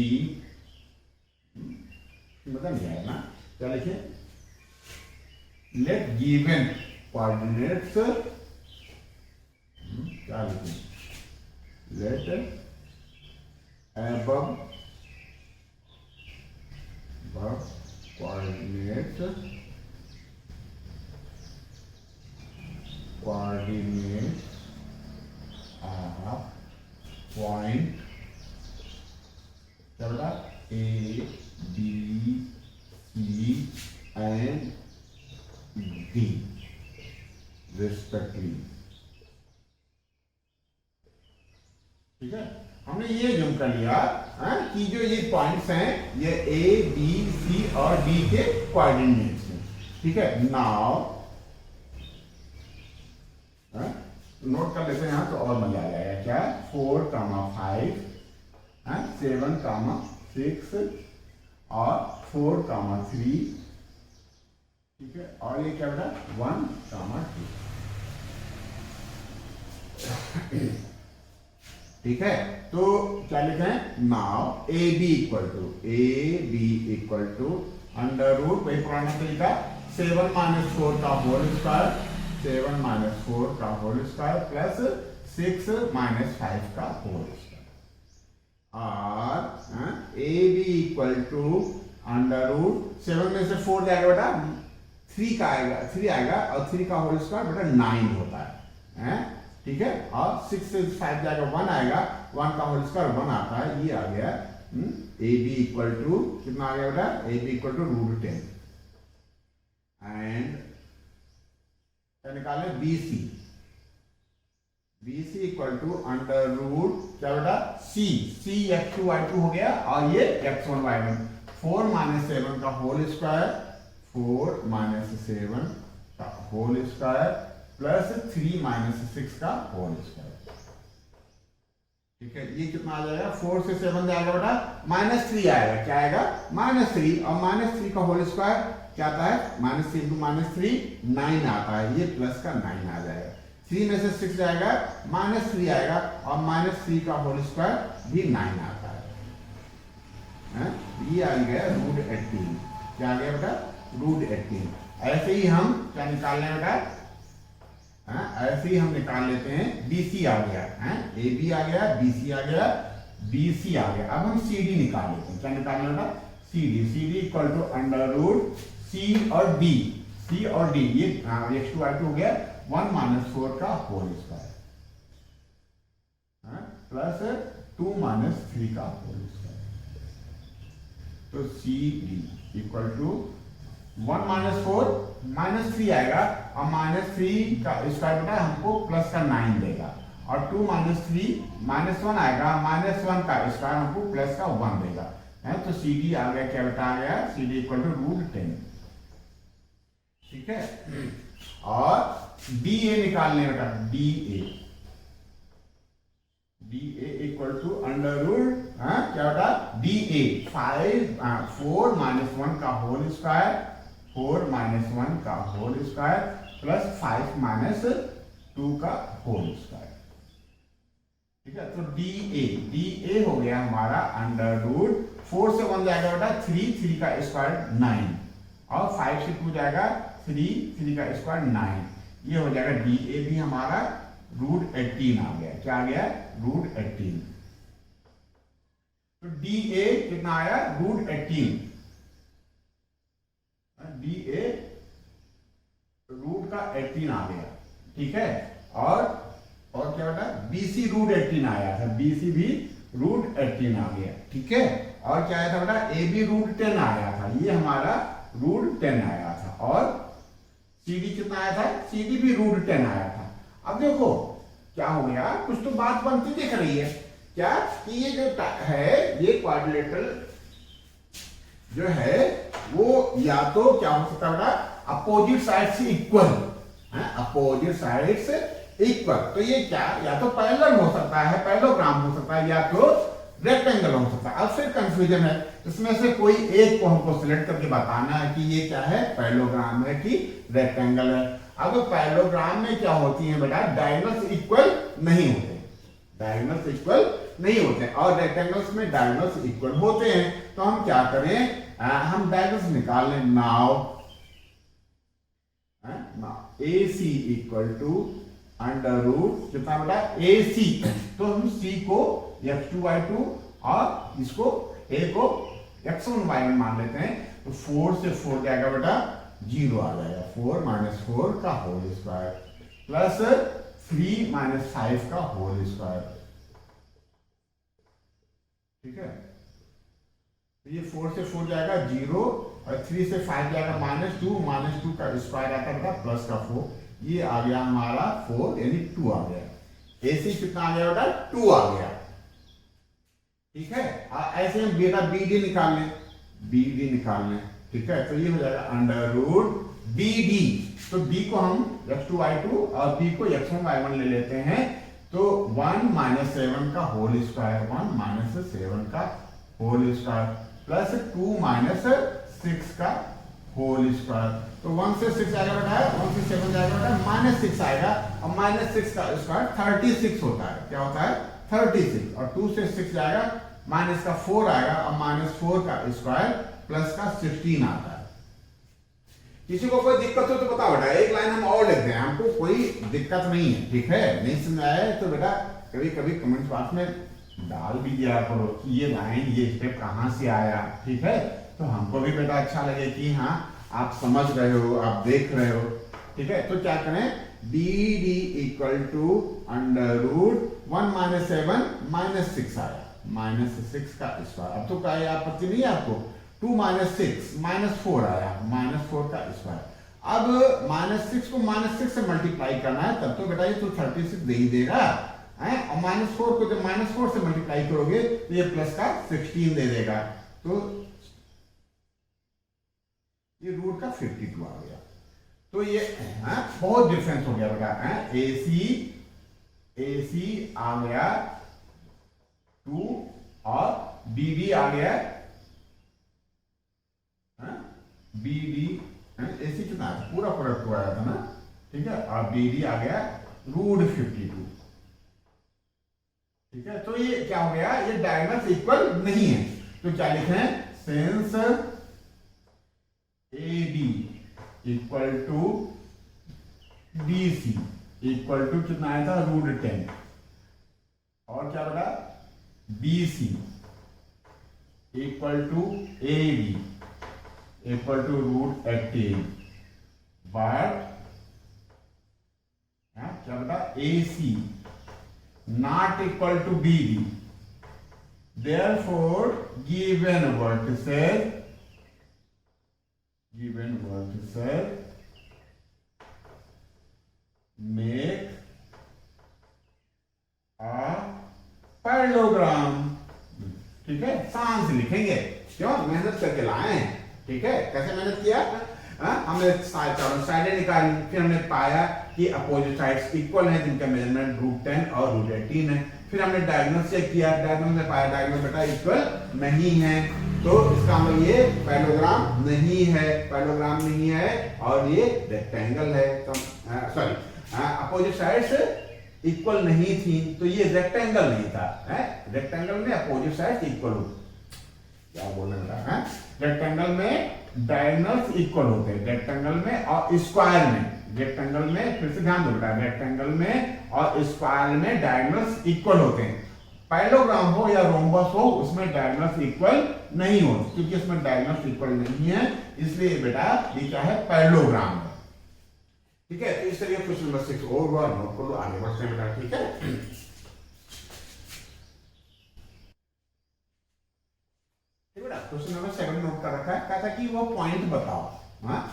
बता नहीं आया ना? क्या लिखे? लेट गिवन कोऑर्डिनेट्स, क्या लिखे? Let above coordinates of point A, B, C and D respectively. हमने ये जम कर लिया कि जो ये पॉइंट्स हैं ये ए बी सी और डी के कोऑर्डिनेट्स हैं, ठीक है। नाउ नोट कर लेते हैं यहाँ तो और मजा आ जाएगा। क्या 4, 5, 7, 6 और 4, 3, ठीक है। और ये क्या बेटा 1, 2, ठीक है। तो क्या लिखे हैं, now A B equal to under root वही पुराना तरीका 7 - 4 का होल स्क्वायर, 7 - 4 का होल स्क्वायर प्लस 6 - 5 का होल स्क्वायर, और A B equal to under root 7 में से 4 जाएगा बेटा 3 का आएगा, 3 आएगा और 3 का होल स्क्वायर बेटा 9 होता है, ठीक है। और 6 से 5 जाएगा 1 आएगा, 1 का होल स्क्वायर 1 आता है, ये आ गया। ए बी इक्वल टू कितना आ गया बेटा, A B equal to √10 and क्या निकाले B C equal to under root क्या बेटा सी x2y2 हो गया और ये x1y1, 4 - 7 का होल स्क्वायर, 4 - 7 का होल स्क्वायर प्लस 3 - 6 का होल स्क्वायर, ठीक है। ये कितना आ जाएगा, 4 से 7 जाएगा बेटा -3 आएगा, क्या आएगा -3, और -3 का होल स्क्वायर क्या आता है, -3 × -3 9 आता है, ये प्लस का 9 आ जाएगा। 3 में से 6 जाएगा -3 आएगा और -3 का होल स्क्वायर भी 9 आता है, ये आ गया √18, क्या आ गया बेटा √18। ऐसे ही हम क्या निकाल रहे हैं बेटा, ऐसे ही हम निकाल लेते हैं BC आ गया, AB आ गया, BC आ गया, BC आ गया। अब हम CD निकाल लेते हैं, क्या निकालना बेटा CD equal to under root C और D, ये x2y2 हो गया 1 - 4 का होल स्क्वायर प्लस 2 - 3 का होल स्क्वायर, तो CD इक्वल टू 1 - 4 -3 आएगा और -3 का स्क्वायर बेटा हमको प्लस का 9 देगा, और 2 - 3 -1 आएगा, -1 का स्क्वायर हमको प्लस का 1 देगा, तो CD आ गया, क्या बेटा आ गया CD इक्वल टू √10, ठीक है। और DA निकालने बेटा DA equal to under root क्या बेटा DA 4 - 1 का होल स्क्वायर, 4 - 1 का होल स्क्वायर प्लस 5 - 2 का होल स्क्वायर, ठीक है। तो DA हो गया हमारा अंडर रूट 4 से 1 जाएगा बेटा 3 का स्क्वायर 9 और 5 से 2 जाएगा 3 का स्क्वायर 9, ये हो जाएगा DA भी हमारा √18 आ गया, क्या आ गया √18। तो DA कितना आया √18, DA √18 आ गया, ठीक है। और क्या बेटा BC √18 आया था, BC भी √18 आ गया, ठीक है। और क्या आया था बेटा AB √10 आया था, ये हमारा √10 आया था, और CD कितना आया था, CD भी √10 आया था। अब देखो क्या हो गया, कुछ तो बात बनती दिख रही है, क्या कि ये जो है ये क्वाड्रिलेटरल जो है वो या तो क्या हो सकता है अपोजिट साइड से इक्वल, अपोजिट साइड से इक्वल, तो ये क्या या तो पैरेलल हो सकता है, पैरेललोग्राम हो सकता है, या तो रेक्टेंगल हो सकता है। अब फिर कंफ्यूजन है, इसमें से कोई एक को हमको सिलेक्ट करके बताना है कि ये क्या है, पैरेललोग्राम है कि रेक्टेंगल है। अब पैरेललोग्राम में क्या होती है बेटा, डायगोनल्स इक्वल नहीं होते, डायगोनल्स इक्वल नहीं होते, और रेक्टेंगल्स में डायगोनल्स इक्वल होते हैं। तो हम क्या करें, हम डायगोनल्स निकाल लें। Now AC equal to under root कितना बेटा AC, तो हम C को x2y2 और इसको A को x1y1 मान लेते हैं। तो 4 से 4 जाएगा बेटा 0 आ जाएगा, 4 - 4 का होल स्क्वायर प्लस 3 - 5 का होल स्क्वायर, ठीक है। तो ये 4 से 4 जाएगा 0 और 3 से 5 जाएगा -2 का स्क्वायर आता है प्लस का 4, ये आ गया हमारा 4 यानी 2 आ गया। AC कितना आ गया बेटा 2 आ गया, ठीक है। ऐसे हम बेटा बी डी निकाल लें, बी डी निकाल लें, ठीक है। तो ये हो जाएगा अंडर रूट बी डी। तो b को हम x2 y2 और b को x1 y1 ले लेते हैं। तो 1 माइनस 7 का होल स्क्वायर, 1 माइनस 7 का होल स्क्वायर प्लस 2 माइनस 6 का होल स्क्वायर। तो 1 से 6 आएगा बेटा, 1 से 7 जाएगा बेटा, माइनस 6 आएगा और माइनस 6 का स्क्वायर 36 होता है। क्या होता है? 36। और 2 से 6 जाएगा, माइनस का 4 आएगा और माइनस 4 का स्क्वायर प्लस का 16 आता है। किसी को कोई दिक्कत हो तो बताओ बेटा, एक लाइन हम और लिख दें, हमको कोई दिक्कत नहीं है, ठीक है। नहीं समझ आया तो बेटा कभी कभी कमेंट बॉक्स में डाल भी दिया करो कि ये लाइन ये स्टेप कहाँ से आया, ठीक है। तो हमको भी बेटा अच्छा लगे कि हाँ आप समझ रहे हो, आप देख रहे हो, ठीक है। तो क्या करें, B D equal to under root 1 minus 7 minus 6 आया, माइनस 6 का स्क्वायर। अब तो क्या आपत्ति नहीं है आपको, 2 माइनस 6 माइनस 4 आया, माइनस 4 का स्क्वायर। अब माइनस 6 को माइनस 6 से मल्टीप्लाई करना है, तब तो बेटा ये तो 36 दे ही देगा है। और माइनस 4 को जब माइनस 4 से मल्टीप्लाई करोगे तो ये प्लस का 16 दे देगा। तो ये रूट का 52 आ गया। तो ये बहुत डिफरेंस हो गया बेटा। ए सी आ गया 2 और बी डी आ गया बी डी, ए सी कितना पूरा प्रोडक्ट आया था ना, ठीक है। और बी डी आ गया रूट 52, ठीक है। तो ये क्या हो गया, ये डायगोनल्स इक्वल नहीं है। तो क्या लिखें, since A B equal to D C equal to कितना आया था, रूट 10। और क्या बता, B C equal to A B equal to root 18। But क्या बता, A C not equal to B D, therefore given vertices make a parallelogram, ठीक है। शान से लिखेंगे, क्यों, मेहनत करके लाए, ठीक है। कैसे मेहनत किया, हमने चारों साइडें निकाली, फिर हमने पाया कि अपोजिट साइड्स इक्वल हैं जिनका मेजरमेंट रूट 10 और रूट 18 है। फिर हमने डायगोनल चेक किया, डायगोनल में पाया डायगोनल बेटा इक्वल नहीं है, तो इसका मतलब ये पैरेललोग्राम नहीं है, पैरेललोग्राम नहीं है और ये रेक्टेंगल है। तो सॉरी, अपोजिट साइड्स इक्वल नहीं थी तो ये रेक्टेंगल नहीं था। रेक्टेंगल में अपोजिट साइड्स इक्वल होते, क्या बोलने लगा, रेक्टेंगल में डायगोनल्स इक्वल होते हैं, रेक्टेंगल में और स्क्वायर में, रेक्टेंगल में फिर से ध्यान दो बेटा, रेक्टेंगल में और स्क्वायर में डायगोनल्स इक्वल होते हैं। पैरेललोग्राम हो या रोम्बस हो उसमें डायगोनल्स इक्वल नहीं हो, क्योंकि इसमें डायगोनल्स इक्वल नहीं है, इसलिए बेटा ये क्या है, पैरेललोग्राम है, ठीक है। तो इस तरीके क्वेश्चन नंबर 6 और नोट कर लो, आगे बढ़ते हैं बेटा, ठीक है। क्वेश्चन नंबर 7 नोट कर रखा है, कहता है कि वो पॉइंट बताओ,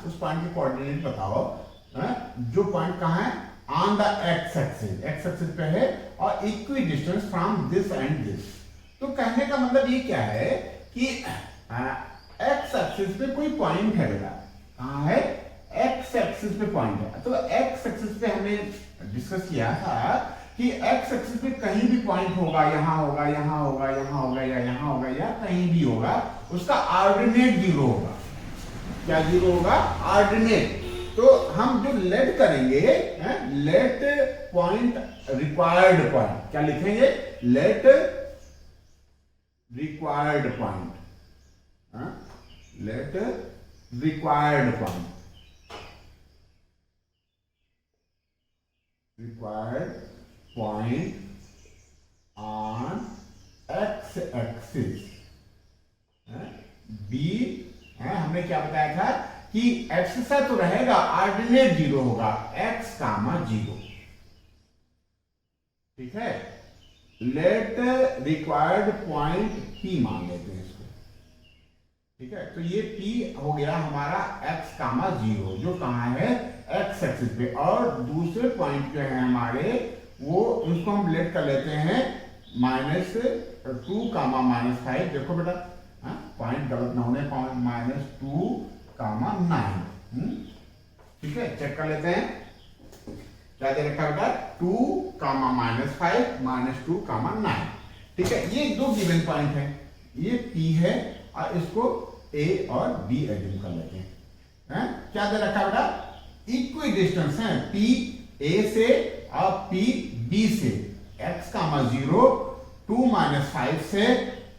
उस पॉइंट के कोऑर्डिनेट बताओ, जो पॉइंट कहाँ है, on the x axis, x axis पे है और equi distance from this and this. तो कहने का मतलब ये क्या है कि एक्स एक्सिस पे कोई पॉइंट है बेटा, कहाँ है, एक्स एक्सिस पे पॉइंट है। तो एक्स एक्सिस पे हमने डिस्कस किया था कि एक्स एक्सिस पे कहीं भी पॉइंट होगा, यहां होगा, यहां होगा, यहां होगा या यहां होगा या कहीं भी होगा, उसका ऑर्डिनेट 0 होगा। क्या 0 होगा, ऑर्डिनेट। तो हम जो लेट करेंगे, लेट पॉइंट रिक्वायर्ड पॉइंट, क्या लिखेंगे, let required point, let required point, required point on X axis B. हमने क्या बताया था कि एक्स से तो रहेगा, ऑर्डिनेट 0 होगा, एक्स कामा 0, ठीक है। लेट रिक्वायर्ड पॉइंट P मान लेते हैं इसको, ठीक है। तो ये P हो गया हमारा x कामा 0, जो कहाँ है, एक्स एक्सिस पे। और दूसरे पॉइंट जो है हमारे वो, उसको हम लेट कर लेते हैं -1 2 कामा -5, देखो बेटा पॉइंट गलत ना होने, -2 कामा 9। ठीक है, चेक कर लेते हैं क्या दे रखा बेटा, 2 कामा -5 -2 कामा 9। ठीक है, ये दो गिवन पॉइंट है, ये P है और इसको A और B एज्यूम कर लेते हैं। क्या दे रखा बेटा, इक्वी डिस्टेंस है P A से और P B से, x कामा 0 2 -5 से,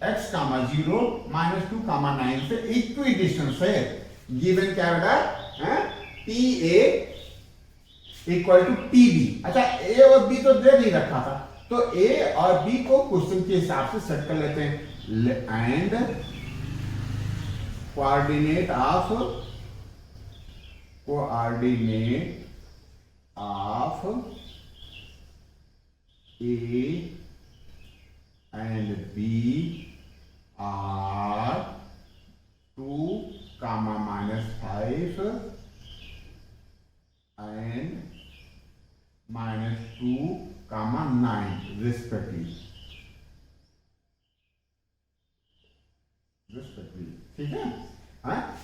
x कामा 0 -2 कामा 9 से इक्वी डिस्टेंस है। गिवन क्या बेटा, PA इक्वल टू PB। अच्छा, A और B तो दे नहीं रखा था, तो A और B को क्वेश्चन के हिसाब से सेट कर लेते हैं। And coordinate of A and B are 2 comma -5 and -2 comma 9 respectively. ठीक है,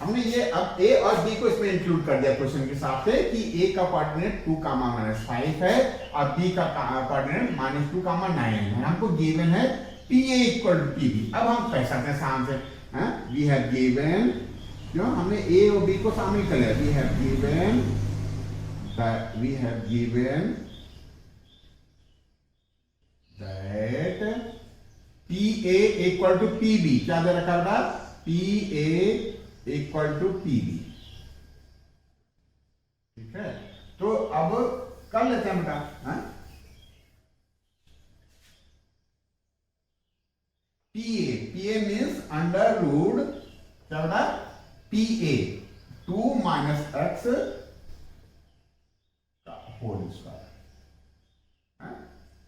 हमने ये अब A और B को इसमें इंक्लूड कर दिया क्वेश्चन के हिसाब से कि A का कोऑर्डिनेट 2 कामा -5 है और B का कोऑर्डिनेट -2 कामा 9 है। हमको गिवन है PA इक्वल टू PB। अब हम कह सकते हैं सामने से, वी हैव गिवन, क्यों हमने A और B को शामिल कर लिया, we have given that PA equal to PB। क्या दे रखा बेटा, PA इक्वल टू PB। ठीक है, तो अब कर लेते हैं बेटा, PA मीन्स अंडर रूट, क्या बेटा, PA 2 माइनस x का whole square,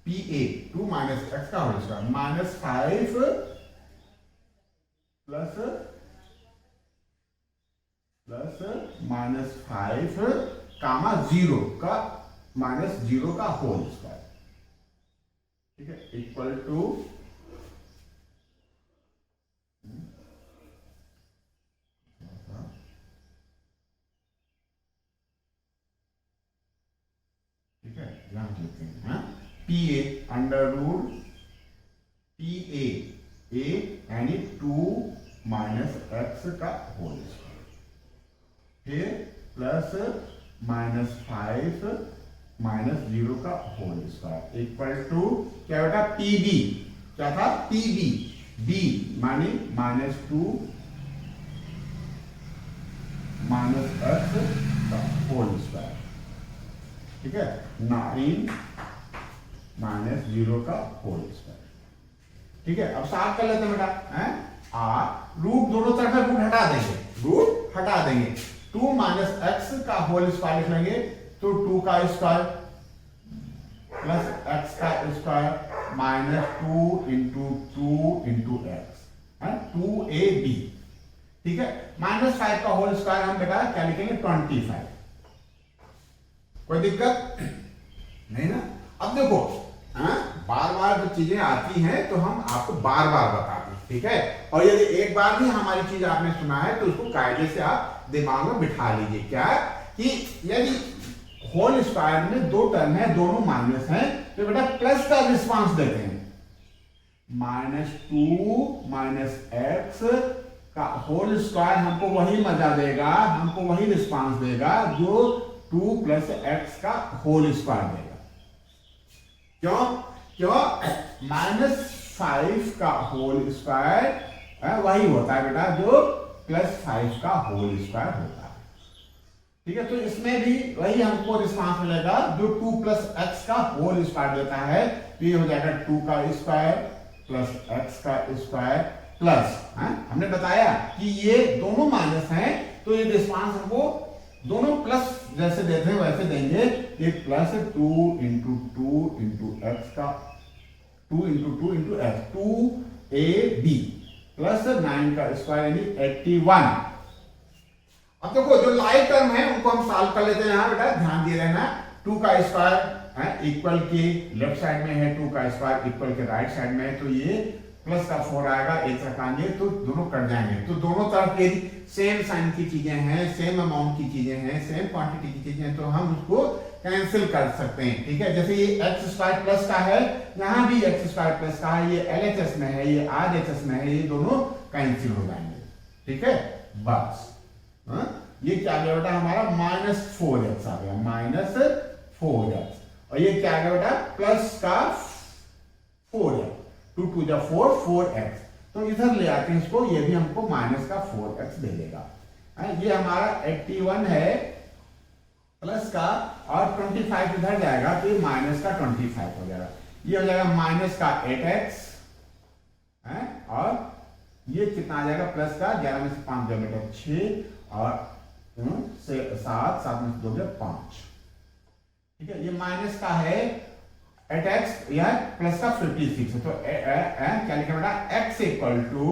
PA 2 minus x का होल स्क्वायर, -5 प्लस -5 कामा 0 का -0 का होल स्क्वायर। ठीक है, equal to PA under root PA A यानी 2 माइनस x का होल स्क्वायर, फिर प्लस -5 -0 का होल स्क्वायर इक्वल टू क्या बेटा, PB। क्या था, PB B माने -2 माइनस x का होल स्क्वायर। ठीक है, 9 -0 का होल स्क्वायर। ठीक है, अब साफ कर लेते हैं बेटा, रूट दोनों तरफ रूट हटा देंगे, 2 माइनस एक्स का होल स्क्वायर लिख लेंगे, तो 2 का स्क्वायर प्लस x का square -2 into 2 into x, 2ab। ठीक है, -5 का होल स्क्वायर हम बेटा क्या लिखेंगे, 25। कोई दिक्कत नहीं ना। अब देखो, बार बार जो चीजें आती हैं तो हम आपको बार बार बताते हैं। ठीक है, और यदि एक बार भी हमारी चीज आपने सुना है तो उसको कायदे से आप दिमाग में बिठा लीजिए। क्या कि यदि होल स्क्वायर में 2 टर्म है, दोनों माइनस हैं, तो बेटा प्लस का रिस्पांस देते हैं। -2 माइनस एक्स का होल स्क्वायर हमको वही मजा देगा, हमको वही रिस्पांस देगा जो 2 प्लस एक्स का होल स्क्वायर देगा। क्यों -5 का होल स्क्वायर वही होता है बेटा जो +5 का होल स्क्वायर होता है। ठीक है, तो इसमें भी वही हमको रिस्पांस मिलेगा जो 2 प्लस एक्स का होल स्क्वायर देता है, तो ये हो जाएगा 2 का स्क्वायर प्लस एक्स का स्क्वायर प्लस, हमने बताया कि ये दोनों माइनस हैं, तो ये रिस्पांस हमको दोनों प्लस जैसे देते हैं वैसे देंगे। ये प्लस 2 इंटू 2 इंटू एक्स का 2 into 2 into x, 2ab plus 9 का स्क्वायर यानी 81। अब देखो जो लाइव टर्म है उनको हम सॉल्व कर लेते हैं। यहाँ बेटा ध्यान दिए रहना, 2 का स्क्वायर इक्वल के लेफ्ट साइड में है, 2 का स्क्वायर इक्वल के राइट साइड में है, तो ये प्लस का 4 आएगा, एक रखाएंगे तो दोनों कट जाएंगे। तो दोनों तरफ के सेम साइन की चीजें हैं, सेम अमाउंट की चीजें हैं, सेम क्वांटिटी की चीजें हैं, तो हम उसको कैंसिल कर सकते हैं। ठीक है, जैसे ये एक्स स्क्वायर प्लस का है, यहाँ भी एक्स स्क्वायर प्लस का है, ये LHS में है, ये RHS में है, ये दोनों कैंसिल हो जाएंगे। ठीक है, बस ये क्या आ गया बेटा हमारा -4x आ गया, -4x। और ये क्या आ गया बेटा प्लस का 4x, 2 2 जा 4, 4x। तो इधर ले आते हैं इसको, ये भी हमको माइनस का 4x दे देगा। ये हमारा 81 है प्लस का, और 25 इधर जाएगा तो ये माइनस का 25 हो जाएगा। ये हो जाएगा माइनस का 8x है, और ये कितना आ जाएगा प्लस का 11 में से 5 जाएगा 6, और 7 7 में से 2 5। ठीक है, ये माइनस का है 8x, यह प्लस का 56 है। तो क्या लिखा बेटा x इक्वल टू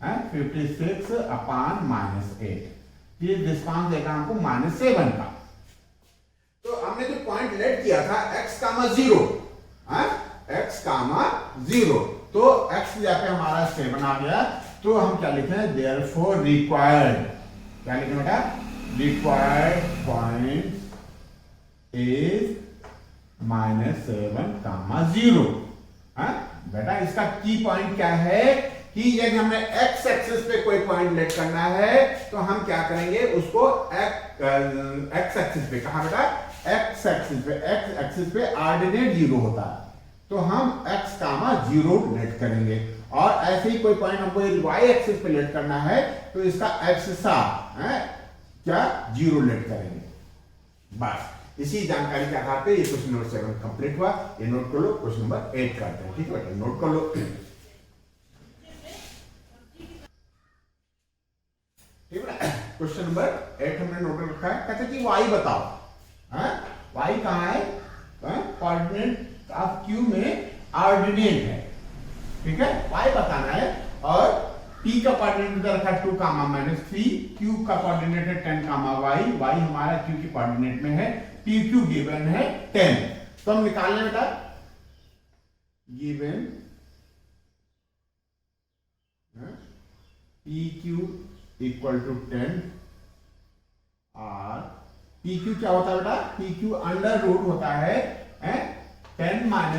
56 अपान -8। ये रिस्पॉन्स देगा हमको -7 का। तो हमने जो पॉइंट लेट किया था x, 0, x, 0, तो x जाके हमारा 7 आ गया। तो हम क्या लिखे हैं, देयरफॉर रिक्वायर्ड, क्या लिखे बेटा, रिक्वायर्ड पॉइंट इज -7, 0। बेटा इसका की पॉइंट क्या है कि यदि हमें x एक्सिस पे कोई पॉइंट लेट करना है तो हम क्या करेंगे, उसको x एक्सिस पे, कहा बेटा x एक्सिस पे ऑर्डिनेट 0 होता है, तो हम x, 0 लेट करेंगे। और ऐसे ही कोई पॉइंट हमको y एक्सिस पे लेट करना है तो इसका x क्या 0 लेट करेंगे। बस इसी जानकारी के आधार पे ये क्वेश्चन नंबर 7 कंप्लीट हुआ। ये नोट कर लो, क्वेश्चन नंबर 8 करते हैं। ठीक है बेटा, नोट कर लो। ठीक है, क्वेश्चन नंबर 8 हमने नोट कर रखा है। कहते हैं कि y बताओ, y कहाँ है, कोऑर्डिनेट ऑफ q में ऑर्डिनेट है। ठीक है, y बताना है, और p का कोऑर्डिनेट इधर रखा 2, -3, q का कोऑर्डिनेट है 10, y हमारा q के कोऑर्डिनेट में है, PQ गिवन है 10। तो हम निकाल लें बेटा, गिवन PQ इक्वल टू 10, और PQ क्या होता है बेटा, PQ अंडर रूट होता है 10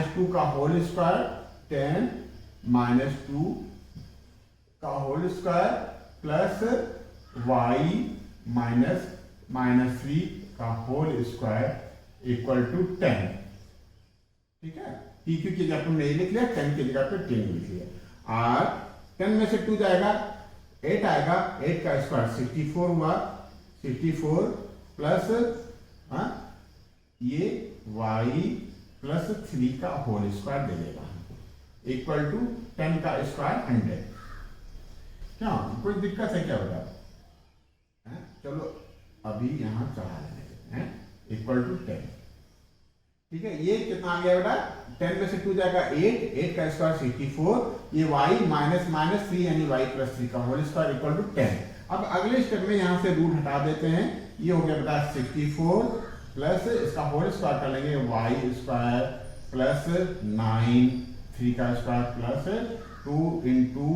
- 2 का होल स्क्वायर, 10 - 2 का होल स्क्वायर, प्लस y -3 का होल स्क्वायर इक्वल टू 10। ठीक है, PQ की जगह पर नहीं लिख लिया, 10 की जगह पर 10 लिख लिया। और 10 में से 2 जाएगा, 8 आएगा, 8 का स्क्वायर 64 हुआ, 64 प्लस ये y प्लस 3 का होल स्क्वायर दे देगा, इक्वल टू 10 का स्क्वायर 100। क्या कोई दिक्कत है क्या बेटा? चलो अभी यहां चढ़ा लेंगे हैं, इक्वल टू 10। ठीक है, ये कितना आ गया बेटा, 10 में से 2 जाएगा 8, 8 का स्क्वायर 64, ये y माइनस 3 यानी y प्लस 3 का होल स्क्वायर इक्वल टू 10। अब अगले स्टेप में यहां से रूट हटा देते हैं, ये हो गया बेटा 64 प्लस इसका होल स्क्वायर कर लेंगे y स्क्वायर प्लस 9, 3 का square plus 2 into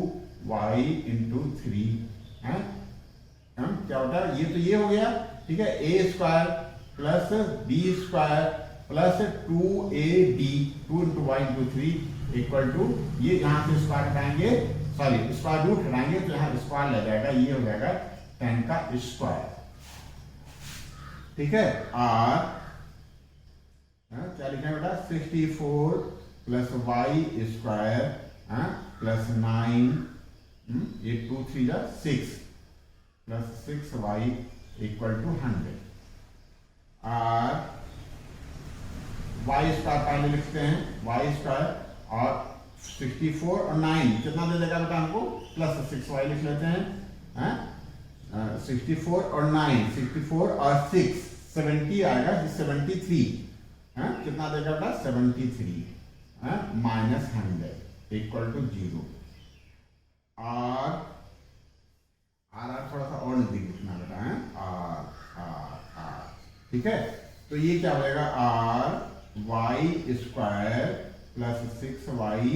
y into 3 है, क्या होता है, ये तो ये हो गया। ठीक है, a square plus b square plus 2ab, 2 into y into 3 equal to, ये यहां से स्क्वायर हटाएंगे, सॉरी स्क्वायर रूट हटाएंगे तो यहां स्क्वायर लग जाएगा, ये हो जाएगा 10 का स्क्वायर। ठीक है, और क्या लिखा है बेटा, 64 प्लस y स्क्वायर प्लस 9, ये 2 3 जा 6 प्लस 6y इक्वल टू 100। और y स्क्वायर पहले लिखते हैं, y स्क्वायर और 64 और 9 कितना दे देगा बेटा हमको, प्लस 6y लिख लेते हैं, 64 और 9, 64 और 6 70 आएगा, 73 कितना देगा बेटा, 73 माइनस 100 इक्वल टू 0। और थोड़ा सा और नजदीक लिखना बेटा है, आर। ठीक है, तो ये क्या हो जाएगा, r y square plus 6y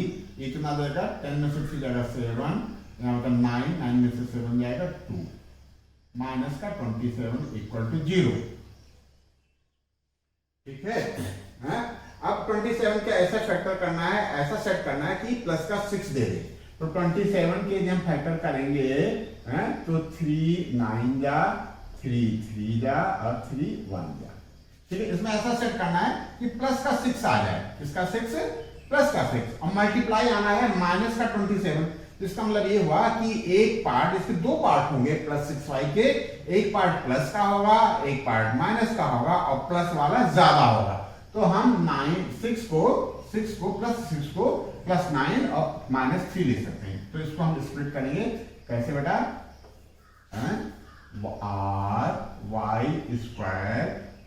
इतना देगा 10 में से 3 जाएगा 7, यहाँ होगा 9, 9 में से 7 जाएगा 2, माइनस का 27 इक्वल टू 0। ठीक है, अब 27 का ऐसा फैक्टर करना है, ऐसा सेट करना है कि प्लस का 6 दे दे। तो 27 के यदि हम फैक्टर करेंगे तो 3 9 जा, 3 3 जा और 3 1 जा। ठीक है, इसमें ऐसा सेट करना है कि प्लस का 6 आ जाए, इसका 6 प्लस का 6 और मल्टीप्लाई आना है माइनस का 27। इसका मतलब ये हुआ कि एक पार्ट, इसके दो पार्ट होंगे प्लस 6y के, एक पार्ट प्लस का होगा, एक पार्ट माइनस का होगा और प्लस वाला ज्यादा होगा। तो हम 6 को प्लस 9 और माइनस 3 लिख सकते हैं। तो इसको हम स्प्लिट करेंगे कैसे बेटा, R Y square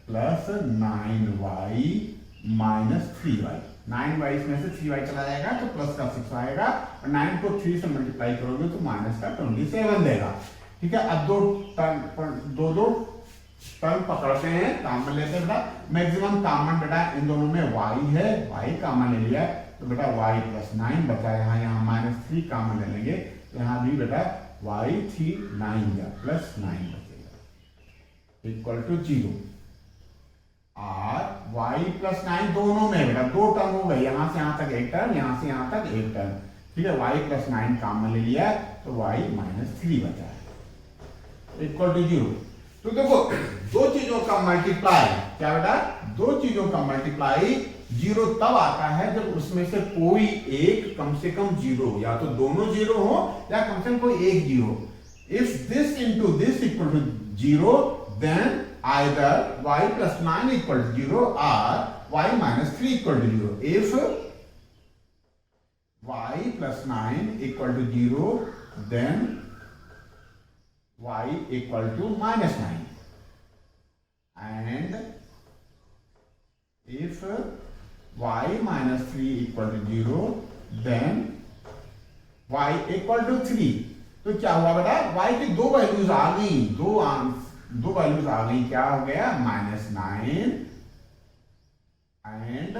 plus 9y minus 3y। 9y इसमें से 3y चला जाएगा तो प्लस का 6 आएगा और 9 को 3 से मल्टीप्लाई करोगे तो माइनस का 27 देगा। ठीक है, अब दो टर्म पकड़ते हैं, कॉमन लेते हैं बेटा। मैक्सिमम कॉमन बेटा इन दोनों में y है, y कॉमन ले लिया तो बेटा y प्लस 9 बचा, यहाँ माइनस 3 कॉमन ले लेंगे, यहाँ भी बेटा y 3 9 या प्लस 9 बचेगा इक्वल टू 0। और y प्लस 9 दोनों में बेटा दो टर्म हो गए, यहां से यहां तक एक टर्म, यहां से यहां तक एक टर्म। ठीक है, y प्लस 9 कॉमन ले लिया तो y माइनस 3 बचा है इक्वल टू 0। तो देखो दो चीजों का मल्टीप्लाई, क्या बेटा, दो चीजों का मल्टीप्लाई 0 तब आता है जब उसमें से कोई एक कम से कम 0, या तो दोनों 0 हो या कम से कम कोई एक 0। If this into this equal to 0 then either y plus 9 equal to 0 or y minus 3 equal to 0. If y plus 9 equal to 0, then y equal to minus 9. And if y minus 3 equal to 0, then y equal to 3. तो क्या हुआ बेटा, y की दो values आ गई, दो values आ गई, क्या हो गया, minus 9 and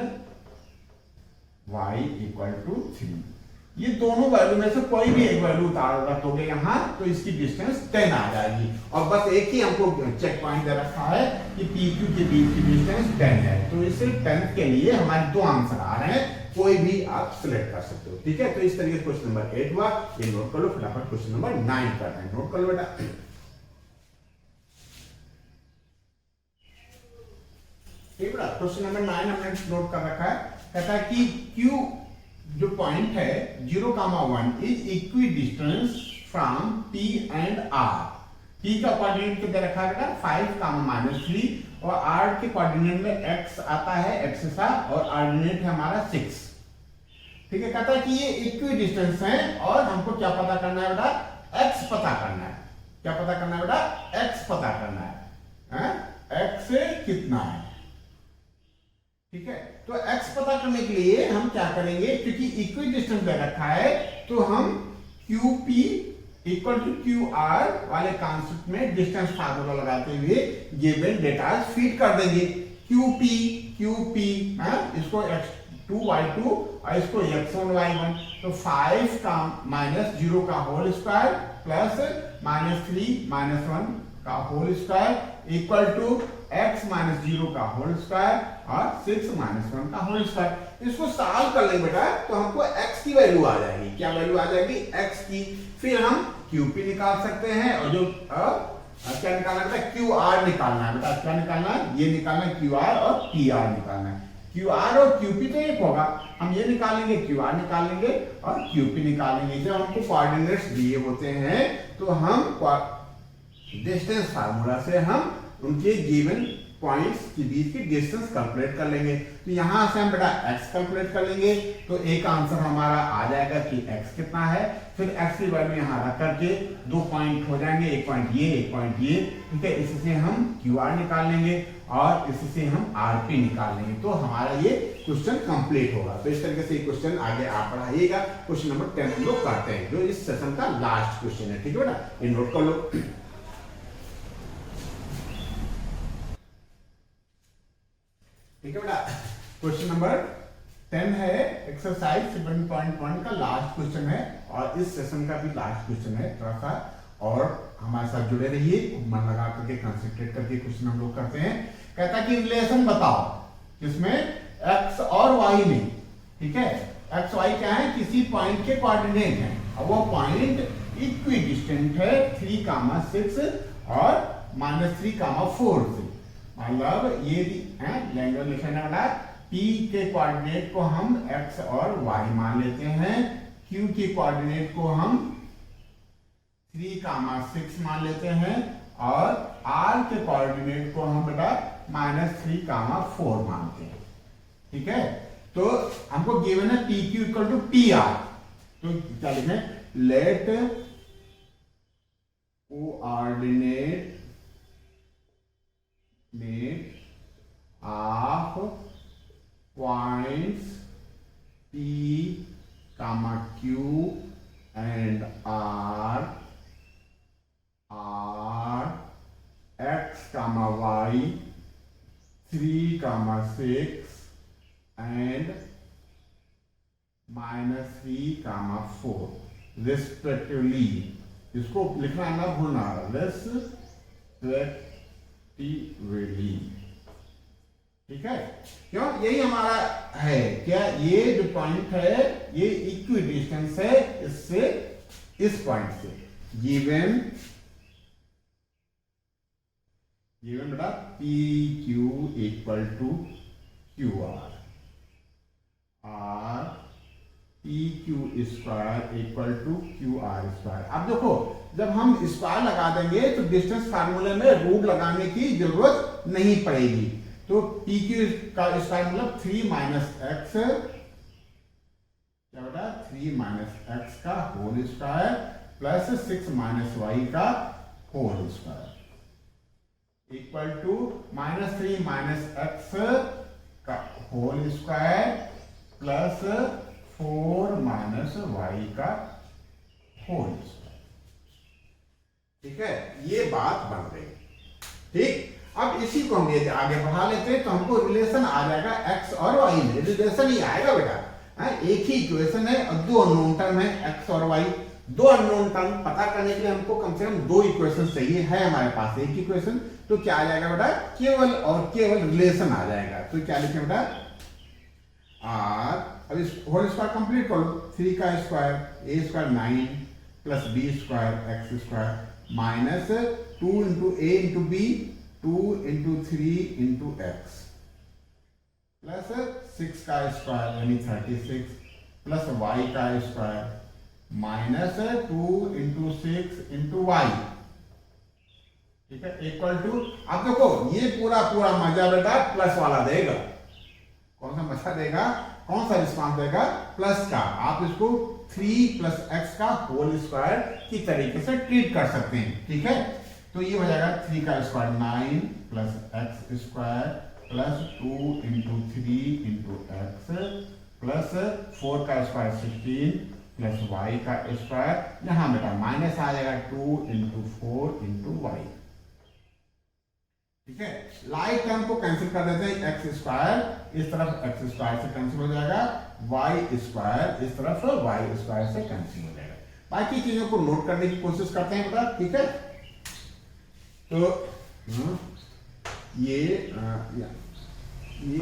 y equal to 3। ये दोनों वैल्यू में से कोई भी एक वैल्यू उतार रखोगे यहां तो इसकी डिस्टेंस 10 आ जाएगी। और बस एक ही हमको चेक पॉइंट दे रखा है कि PQ के बीच की डिस्टेंस 10 है। तो इसे 10 के लिए हमारे दो आंसर आ रहे हैं, कोई भी आप सिलेक्ट कर सकते हो। ठीक है, तो इस तरीके से क्वेश्चन नंबर 8 हुआ, ये नोट कर लो। फटाफट क्वेश्चन नंबर 9 करते हैं, नोट कर लो बेटा। ठीक है, क्वेश्चन नंबर 9 हमने नोट कर रखा है। कहता है कि Q जो पॉइंट है 0,1 is equi distance from P and R। P का कोऑर्डिनेट कितना रखा है बेटा, 5, -3 और R के कोऑर्डिनेट में x आता है, x और ऑर्डिनेट है हमारा 6। ठीक है, कहता है कि ये इक्वी डिस्टेंस है और हमको क्या पता करना है बेटा, x पता करना है। क्या पता करना है बेटा, x पता करना है, x कितना है। ठीक है, तो x पता करने के लिए हम क्या करेंगे, क्योंकि इक्वी डिस्टेंस दे रखा है तो हम QP इक्वल टू QR वाले कॉन्सेप्ट में डिस्टेंस फार्मूला लगाते हुए गिवन डेटा फीड कर देंगे। QP इसको x2y2 और इसको x1y1, तो 5 का माइनस 0 का होल स्क्वायर प्लस -3 -1 का whole square equal to x minus 0 का होल स्क्वायर और 6 -1 का होल स्क्वायर। इसको सॉल्व कर लेंगे बेटा तो हमको x की वैल्यू आ जाएगी। क्या वैल्यू आ जाएगी, x की। फिर हम QP निकाल सकते हैं और जो क्या निकालना है बेटा, QR निकालना है बेटा। क्या निकालना है, ये निकालना है QR और PR निकालना है। QR और QP तो एक होगा, हम ये निकालेंगे, QR निकालेंगे और QP निकालेंगे। जब हमको कोऑर्डिनेट्स दिए होते हैं तो हम डिस्टेंस फार्मूला से हम उनके गिवन पॉइंट्स के बीच की डिस्टेंस कैलकुलेट कर लेंगे। तो यहां से हम बेटा x कैलकुलेट कर लेंगे तो एक आंसर हमारा आ जाएगा कि x कितना है। फिर x की वैल्यू यहां रख करके दो पॉइंट हो जाएंगे, एक पॉइंट ये, एक पॉइंट ये। ठीक है, इससे हम QR निकाल लेंगे और इससे हम RP निकाल लेंगे, तो हमारा ये क्वेश्चन कंप्लीट होगा। तो इस तरीके से ये क्वेश्चन आगे आप पढ़ाइएगा। क्वेश्चन नंबर 10 हम लोग करते हैं, जो इस सेशन का लास्ट क्वेश्चन है। ठीक है बेटा, ये नोट कर लो। ठीक है बेटा, क्वेश्चन नंबर 10 है एक्सरसाइज 7.1 का लास्ट क्वेश्चन है और इस सेशन का भी लास्ट क्वेश्चन है। थोड़ा सा और हमारे साथ जुड़े रहिए, मन लगा करके कंसंट्रेट करके क्वेश्चन हम लोग करते हैं। कहता है कि रिलेशन बताओ जिसमें एक्स और वाई में, ठीक है, एक्स वाई क्या है, किसी पॉइंट के कोऑर्डिनेट हैं। अब वो पॉइंट इक्वी डिस्टेंट है 3,6 और -3,4 से। मतलब ये लैंग्वेज लिखने वाला P के कोऑर्डिनेट को हम x और y मान लेते हैं, Q के कोऑर्डिनेट को हम 3,6 मान लेते हैं और R के कोऑर्डिनेट को हम बेटा -3,4 मानते हैं। ठीक है, तो हमको गिवन है PQ इक्वल टू PR, तो क्या लिखें, let coordinate of points P, Q and R are x, y 3,6 and -3,4 respectively। इसको लिखना ना भूलना, respectively। ठीक है, क्यों, यही हमारा है क्या, ये जो पॉइंट है ये इक्वी डिस्टेंस है इससे, इस पॉइंट से। गिवन बेटा P Q equal to Q R, R P Q square equal to Q R square. अब देखो, जब हम स्क्वायर लगा देंगे तो डिस्टेंस फार्मूले में रूट लगाने की जरूरत नहीं पड़ेगी। तो पी क्यू का स्क्वायर मतलब 3 - x, क्या बेटा, 3 - x का होल स्क्वायर प्लस 6 - y का whole square equal to -3 - x का होल स्क्वायर प्लस 4 - y का होल स्क्वायर। ठीक है, ये बात बन गई। ठीक, अब इसी को हम ये आगे बढ़ा लेते हैं तो हमको रिलेशन आ जाएगा x और y में, रिलेशन ही आएगा बेटा। एक ही इक्वेशन है और दो अननोन टर्म है x और y। दो अननोन टर्म पता करने के लिए हमको कम से कम दो इक्वेशन चाहिए, है हमारे पास एक इक्वेशन, तो क्या आ जाएगा बेटा, केवल और केवल रिलेशन आ जाएगा। तो क्या लिखें बेटा, r, अब इस होल स्क्वायर कंप्लीट करो, 3 का square a square 9 plus b square x square minus 2 × a × b 2 × 3 × x plus 6 का स्क्वायर यानी 36 प्लस y का स्क्वायर माइनस 2 × 6 × y। ठीक है, इक्वल टू, अब देखो ये पूरा पूरा मजा बेटा प्लस वाला देगा। कौन सा मजा देगा, कौन सा रिस्पांस देगा, प्लस का। आप इसको 3 + x का होल स्क्वायर की तरीके से ट्रीट कर सकते हैं। ठीक है, तो ये हो जाएगा 3 का square 9 plus x square plus 2 × 3 × x plus 4 का स्क्वायर 16 प्लस y का स्क्वायर, यहां बेटा माइनस आ जाएगा 2 × 4 × y। ठीक है, लाइक टर्म को कैंसिल कर देते हैं, x स्क्वायर इस तरफ x स्क्वायर से कैंसिल हो जाएगा, y स्क्वायर इस तरफ y स्क्वायर से कैंसिल हो जाएगा। बाकी चीजों को नोट करने की कोशिश करते हैं बेटा। ठीक है, तो ये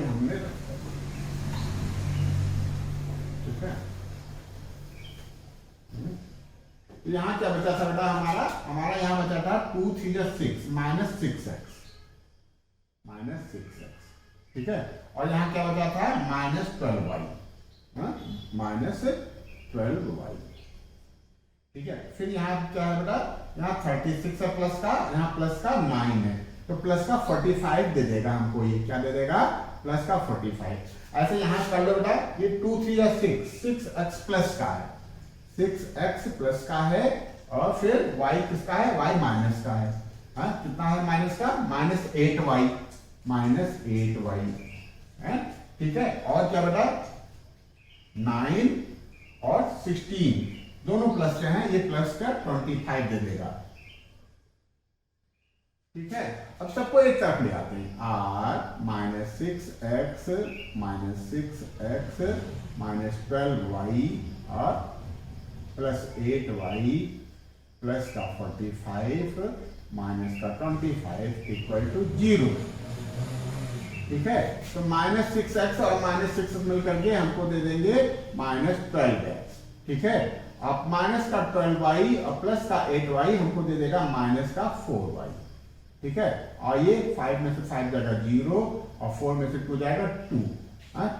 हमने रखा, ठीक है। तो यहाँ क्या बचा था बेटा, हमारा यहाँ बचा था 2 × 3 = 6 -6x, ठीक है, और यहाँ क्या बचा था -12y, -12y। ठीक है, फिर यहाँ क्या है बेटा, यहाँ 36 है प्लस का, यहाँ प्लस का 9 है, तो प्लस का 45 दे देगा हमको। ये क्या दे देगा, प्लस का 45। ऐसे यहाँ कर लो बेटा, ये 2 × 3 = 6, 6x प्लस का है, 6x प्लस का है, और फिर y किसका है, y माइनस का है। कितना है माइनस का, -8y है। ठीक है, और क्या बेटा 9 और 16 दोनों प्लस के हैं, ये प्लस का 25 दे देगा। ठीक है। अब सबको एक तरफ ले आते हैं, r minus 6x minus 12y और प्लस 8y प्लस का 45 माइनस का 25 इक्वल टू 0। ठीक है, तो माइनस 6x और माइनस 6 मिल करके हमको दे देंगे माइनस 12x। ठीक है, अब माइनस का 12y और प्लस का 8y हमको दे देगा माइनस का 4y। ठीक है, और ये 5 में से 5 जाएगा 0 और 4 में से 2 जाएगा 2,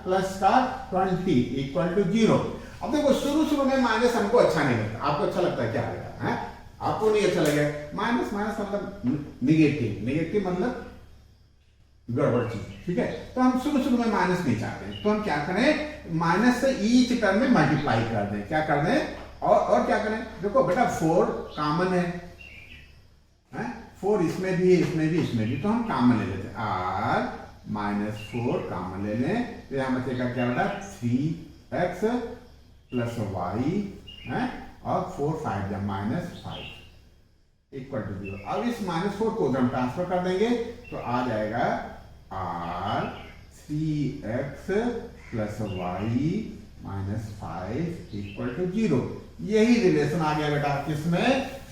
प्लस का 20 इक्वल टू 0। अब देखो शुरू में माइनस हमको अच्छा नहीं लगता, आपको अच्छा लगता है क्या लगेगा? आपको नहीं अच्छा लगेगा। माइनस माइनस मतलब निगेटिव मतलब गड़बड़ चीज। ठीक है, तो हम शुरू में माइनस नहीं चाहते, तो हम क्या करें, माइनस से ईच टर्म में मल्टीप्लाई कर दें। क्या कर दें और क्या करें, देखो बेटा 4 कॉमन है, 4 इसमें भी है, इसमें भी, तो हम कॉमन ले लेते हैं। r माइनस 4 कॉमन ले लें, तो यहां बचेगा क्या बेटा 3x प्लस y और 4 5 या माइनस 5 इक्वल टू 0। अब इस माइनस 4 को हम ट्रांसफर कर देंगे तो आ जाएगा r 3x plus y minus 5 equal to 0। यही रिलेशन आ गया बेटा किसमें,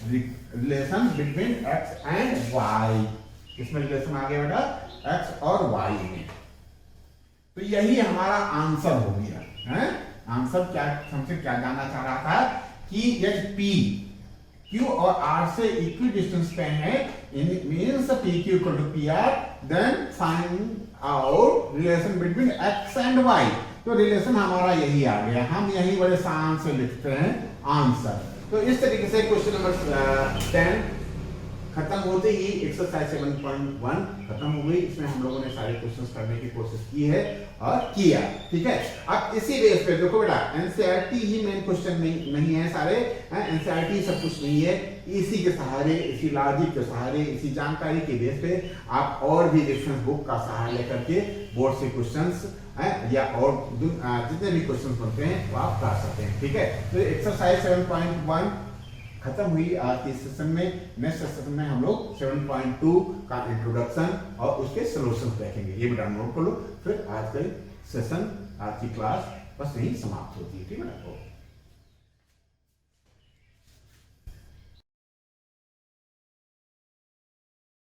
relation between x and y। इसमें रिलेशन आ गया बेटा x और y में। तो यही हमारा आंसर हो गया है। आंसर क्या हमसे क्या जानना चाह रहा था कि यदि p q और r से इक्वल डिस्टेंस पे है, means p q equal to pr, then find out relation between x and y। तो रिलेशन हमारा यही आ गया, हम यही बड़े आसान से लिखते हैं आंसर। तो इस तरीके से क्वेश्चन नंबर 10 खत्म होते ही एक्सरसाइज 7.1 खत्म हो गई। इसमें हम लोगों ने सारे क्वेश्चंस करने की कोशिश की है और किया। ठीक है, अब इसी बेस पे देखो बेटा एनसीईआरटी ही मेन क्वेश्चन नहीं है सारे, एनसीईआरटी सब कुछ नहीं है। इसी के सहारे, इसी लॉजिक के सहारे, इसी जानकारी के बेस पे आप और भी रेफरेंस बुक का सहारा लेकर के बोर्ड से क्वेश्चंस या और जितने भी क्वेश्चंस बनते हैं वो आप कर सकते हैं। ठीक है, तो एक्सरसाइज 7.1 खत्म हुई आज के सेशन में। नेक्स्ट सेशन में हम लोग 7.2 का इंट्रोडक्शन और उसके सॉल्यूशंस देखेंगे। ये बेटा नोट कर लो, फिर आज का सेशन, आज की क्लास बस यही समाप्त होती है। ठीक है ना।